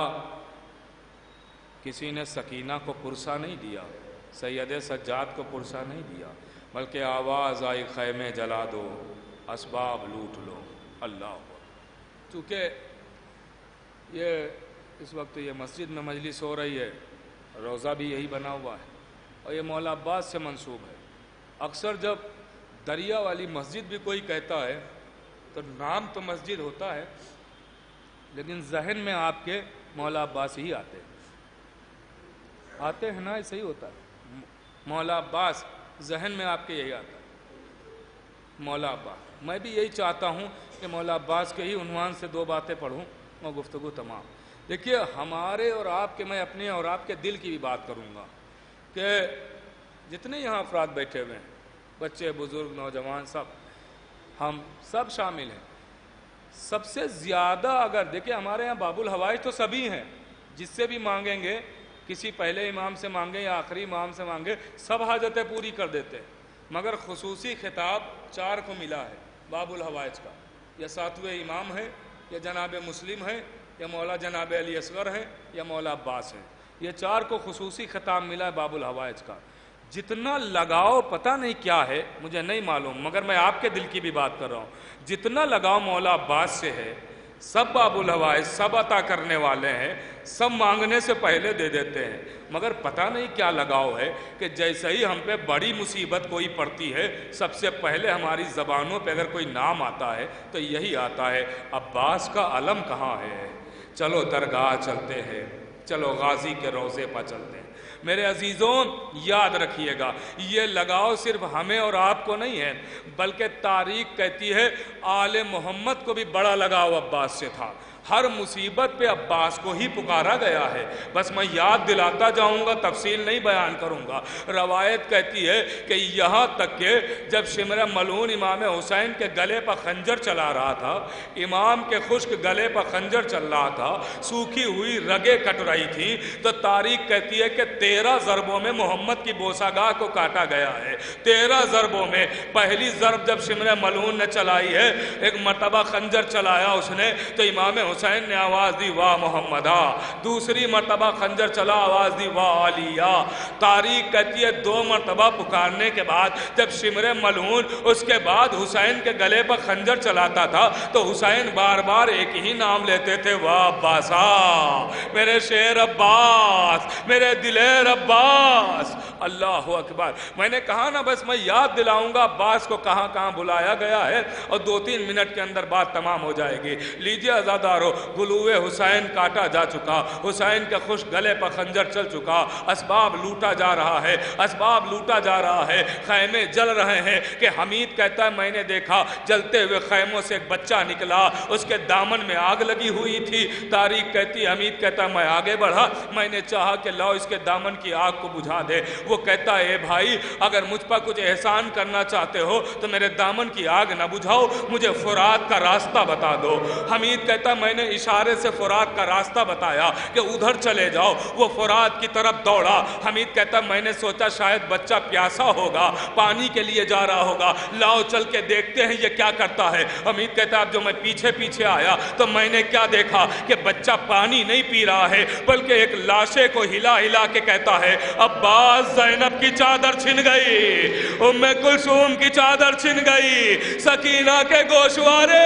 کسی نے سکینہ کو پرسہ نہیں دیا، سید سجاد کو پرسہ نہیں دیا، بلکہ آواز آئی خیمے جلا دو، اسباب لوٹ لو۔ اللہ چونکہ یہ اس وقت یہ مسجد میں مجلس ہو رہی ہے، روضہ بھی یہی بنا ہوا ہے اور یہ مولا عباس سے منسوب ہے۔ اکثر جب دریا والی مسجد بھی کوئی کہتا ہے تو نام تو مسجد ہوتا ہے لیکن ذہن میں آپ کے مولا عباس ہی آتے ہیں۔ آتے ہیں نا، ایسے ہی ہوتا ہے. مولا عباس ذہن میں آپ کے یہی آتا ہے، مولا عباس. میں بھی یہی چاہتا ہوں کہ مولا عباس کے ہی عنوان سے 2 باتیں پڑھوں اور گفتگو تمام. دیکھیے ہمارے اور آپ کے، میں اپنے اور آپ کے دل کی بھی بات کروں گا کہ جتنے یہاں افراد بیٹھے ہوئے ہیں، بچے، بزرگ، نوجوان، ہم سب شامل ہیں. سب سے زیادہ اگر دیکھیں ہمارے یہاں باب الحوائج تو سبھی ہیں، جس سے بھی مانگیں گے، کسی پہلے امام سے مانگیں یا آخری امام سے مانگیں، سب حاجتیں پوری کر دیتے ہیں. مگر خصوصی خطاب 4 کو ملا ہے باب الحوائج کا. یا 7ویں امام ہے، یا جناب مسلم ہے، یا مولا جناب علی اصغر ہے، یا مولا عباس ہے. یہ 4 کو خصوصی خطاب ملا ہے باب الحوائج کا. جتنا لگاؤ پتہ نہیں کیا ہے، مجھے نہیں معلوم، مگر میں آپ کے دل کی بھی بات کر رہا ہوں. جتنا لگاؤ مولا عباس سے ہے، سب باب الحوائج، سب عطا کرنے والے ہیں، سب مانگنے سے پہلے دے دیتے ہیں. مگر پتہ نہیں کیا لگاؤ ہے کہ جیسے ہی ہم پہ بڑی مصیبت کوئی پڑتی ہے، سب سے پہلے ہماری زبانوں پہ اگر کوئی نام آتا ہے تو یہی آتا ہے، عباس کا علم کہاں ہے، چلو درگاہ چلتے ہیں، چلو غازی کے روضے پر چلتے ہیں. میرے عزیزوں یاد رکھیے گا، یہ لگاؤ صرف ہمیں اور آپ کو نہیں ہے، بلکہ تاریخ کہتی ہے آل محمد کو بھی بڑا لگاؤ عباس سے تھا. ہر مصیبت پہ عباس کو ہی پکارا گیا ہے. بس میں یاد دلاتا جاؤں گا، تفصیل نہیں بیان کروں گا. روایت کہتی ہے کہ یہاں تک کہ جب شمر ملعون امام حسین کے گلے پر خنجر چلا رہا تھا، امام کے خشک گلے پر خنجر چل رہا تھا، سوکھی ہوئی رگیں کٹ رہی تھیں، تو تاریخ کہتی ہے کہ 13 ضربوں میں محمد کی بوساگاہ کو کاٹا گیا ہے. 13 ضربوں میں. پہلی ضرب جب شمر ملعون نے چلائی ہے، ایک مرتبہ خنجر چلایا اس نے، تو امام حسین نے آواز دی واہ محمدہ. دوسری مرتبہ خنجر چلا، آواز دی واہ علیہ. تاریخ کہتی ہے 2 مرتبہ پکارنے کے بعد جب شمر ملعون اس کے بعد حسین کے گلے پر خنجر چلاتا تھا، تو حسین بار بار ایک ہی نام لیتے تھے، واہ عباسا، میرے شیر عباس، میرے دلیر عباس. اللہ اکبر. میں نے کہا نا، بس میں یاد دلاؤں گا عباس کو کہاں کہاں بلایا گیا ہے، اور 2-3 منٹ کے اندر بات تمام ہو جائے گی. لیجئے عزادارو، گلوے حسین کاٹا جا چکا، حسین کے خشک گلے پر خنجر چل چکا، اسباب لوٹا جا رہا ہے، اسباب لوٹا جا رہا ہے، خیمے جل رہے ہیں. کہ حمید کہتا ہے میں نے دیکھا جلتے ہوئے خیموں سے ایک بچہ نکلا، اس کے دامن میں آگ لگی ہوئی تھی. تاریخ کہتی ہے، حمید کہتا ہے میں آگے بڑھا، میں نے چاہا کہ لاؤ اس کے دامن کی آگ کو بجھا دے. وہ کہتا ہے اے بھائی، اگر مجھ پر کچھ احسان کرنا چاہتے ہو تو میرے دامن کی آگ نہ بجھاؤ، مجھے فرات کا راستہ بتا دو. حمید کہتا ہے میں نے اشارے سے فرات کا راستہ بتایا کہ ادھر چلے جاؤ. وہ فرات کی طرف دوڑا. حمید کہتا ہے میں نے سوچا شاید بچہ پیاسا ہوگا، پانی کے لیے جا رہا ہوگا، لاؤ چل کے دیکھتے ہیں یہ کیا کرتا ہے. حمید کہتا ہے اب جو میں پیچھے پیچھے آیا تو میں نے کیا دیکھا کہ بچہ پانی نہیں پی رہا ہے، بلکہ ایک لاشے کو ہلا ہلا کے کہتا ہے عباس زینب کی چادر چھن گئی، ام کلثوم کی چادر چھن گئی، سکینہ کے گوشوارے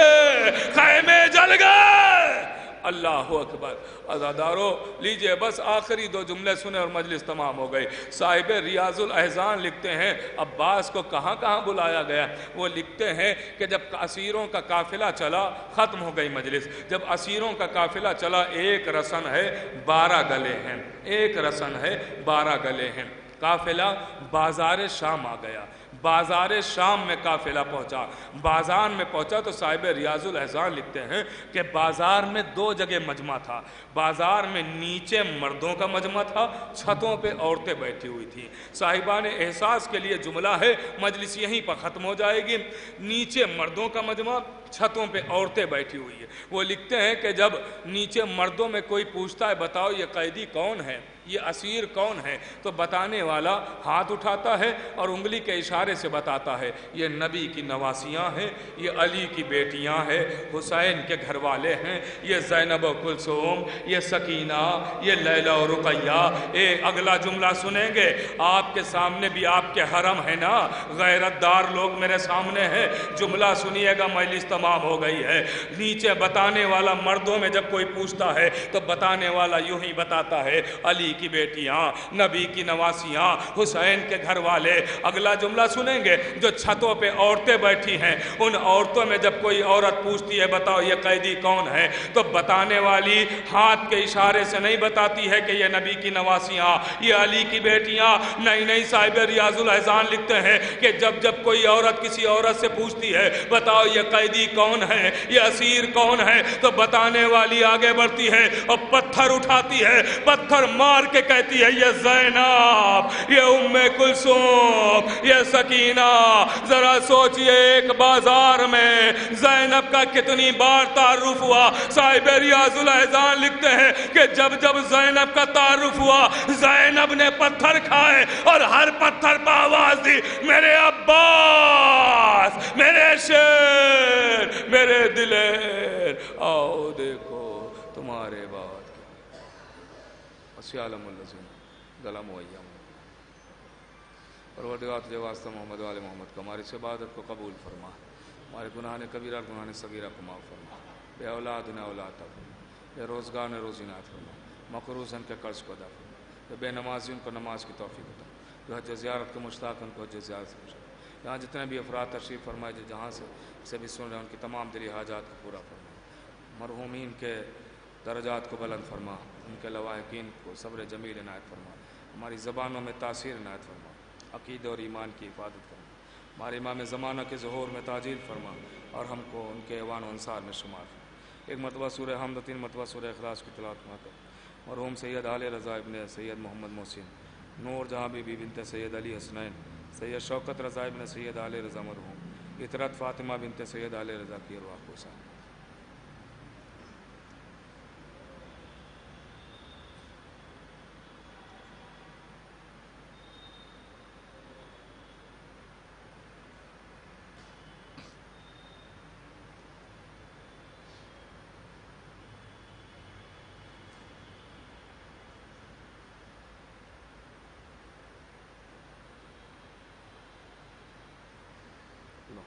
خیمے جل گئے. اللہ اکبر. عزادارو لیجئے بس آخری 2 جملے سنیں اور مجلس تمام ہو گئی. صاحب ریاض الاحزان لکھتے ہیں عباس کو کہاں کہاں بلایا گیا. وہ لکھتے ہیں کہ جب اسیروں کا قافلہ چلا، ختم ہو گئی مجلس، جب اسیروں کا قافلہ چلا، 1 رسن ہے 12 گلے ہیں، 1 رسن ہے 12 گلے ہیں. قافلہ بازار شام آ گیا، بازار شام میں قافلہ پہنچا. بازار میں پہنچا تو صاحب ریاض الاحزان لکھتے ہیں کہ بازار میں 2 جگہ مجمع تھا. بازار میں نیچے مردوں کا مجمع تھا، چھتوں پہ عورتیں بیٹھی ہوئی تھیں. صاحبان احساس کے لیے جملہ ہے، مجلس یہیں پر ختم ہو جائے گی. نیچے مردوں کا مجمع، چھتوں پہ عورتیں بیٹھی ہوئی ہیں. وہ لکھتے ہیں کہ جب نیچے مردوں میں کوئی پوچھتا ہے بتاؤ یہ قیدی کون ہے، یہ اسیر کون ہے، تو بتانے والا ہاتھ اٹھاتا ہے اور انگلی کے اشارے سے بتاتا ہے یہ نبی کی نواسیاں ہیں، یہ علی کی بیٹیاں ہیں، حسین کے گھر والے ہیں، یہ زینب و کلثوم، یہ سکینہ، یہ لیلا و رقیہ. اگلا جملہ سنیں گے، آپ کے سامنے بھی آپ کے حرم ہے نا، غیرت دار لوگ میرے سامنے ہیں. جملہ سنیے گا، مجلس تمام ہو گئی ہے. نیچے بتانے والا مردوں میں جب کوئی پوچھتا ہے تو بتانے والا یوں ہی بتاتا ہے علی علی کی بیٹیاں، نبی کی نواسیاں، حسین کے گھر والے۔ اگلا جملہ سنیں گے، جو چھتوں پہ عورتیں بیٹھی ہیں، ان عورتوں میں جب کوئی عورت پوچھتی ہے بتاؤ یہ قیدی کون ہے، تو بتانے والی ہاتھ کے اشارے سے نہیں بتاتی ہے کہ یہ نبی کی نواسیاں، یہ علی کی بیٹیاں۔ نہیں صاحب ریاض الاحزان لکھتے ہیں کہ جب کوئی عورت کسی عورت سے پوچھتی ہے بتاؤ یہ قیدی کون ہے، یہ اسیر کون ہے، تو بتانے والی آگے بڑھتی ہے اور پتھر اٹھاتی ہے، پتھر مار کے کہتی ہے یہ زینب، یہ ام کلثوم، یہ سکینہ۔ ذرا سوچئے ایک بازار میں زینب کا کتنی بار تعارف ہوا۔ صاحب ریاض الاحزان لکھتے ہیں کہ جب زینب کا تعارف ہوا، زینب نے پتھر کھائے اور ہر پتھر پہ آواز دی، میرے عباس، میرے شیر، میرے دلیر، آؤ دیکھو تمہارے بعد اسیالم الذین ظلموا ایام۔ پروردگار تجھے واسطہ محمد و آل محمد کو ہماری اس عبادت کو قبول فرما، ہمارے گناہ کبیرہ گناہ صغیرہ کو معاف فرما، بے اولاد نہ اولاد عطا فرما، بے روزگار نہ روزی نہ عطا فرما، مقروض ان کے قرض کو ادا فرما، جو بے نمازی ان کو نماز کی توفیق عطا، جو حج زیارت کے مشتاق ان کو حج زیارت سے مشتاق، یہاں جتنے بھی افراد تشریف فرمائے جو جہاں سے بھی سن رہے ہیں ان کی تمام دلی حاجات کو پورا فرما، مرحومین کے درجات کو بلند فرما، ان کے لواحقین کو صبر جمیل عنایت فرما، ہماری زبانوں میں تاثیر عنایت فرما، عقیدہ اور ایمان کی حفاظت فرما، ہمارے امام زمانہ کے ظہور میں تاجیل فرما اور ہم کو ان کے ایوان و انصار میں شمار فرما۔ ایک مرتبہ سورہ حمد و 3 مرتبہ سورہ اخلاص کی تلاوت فرما کر مرحوم سید آل رضا ابن سید محمد محسن، نور جہاں بی بی بنت سید علی حسنین، سید شوکت رضا ابن سید آل رضا مرحوم، اطرت فاطمہ بنت سید آل رضا کی ارواح کو سلام۔ اللہ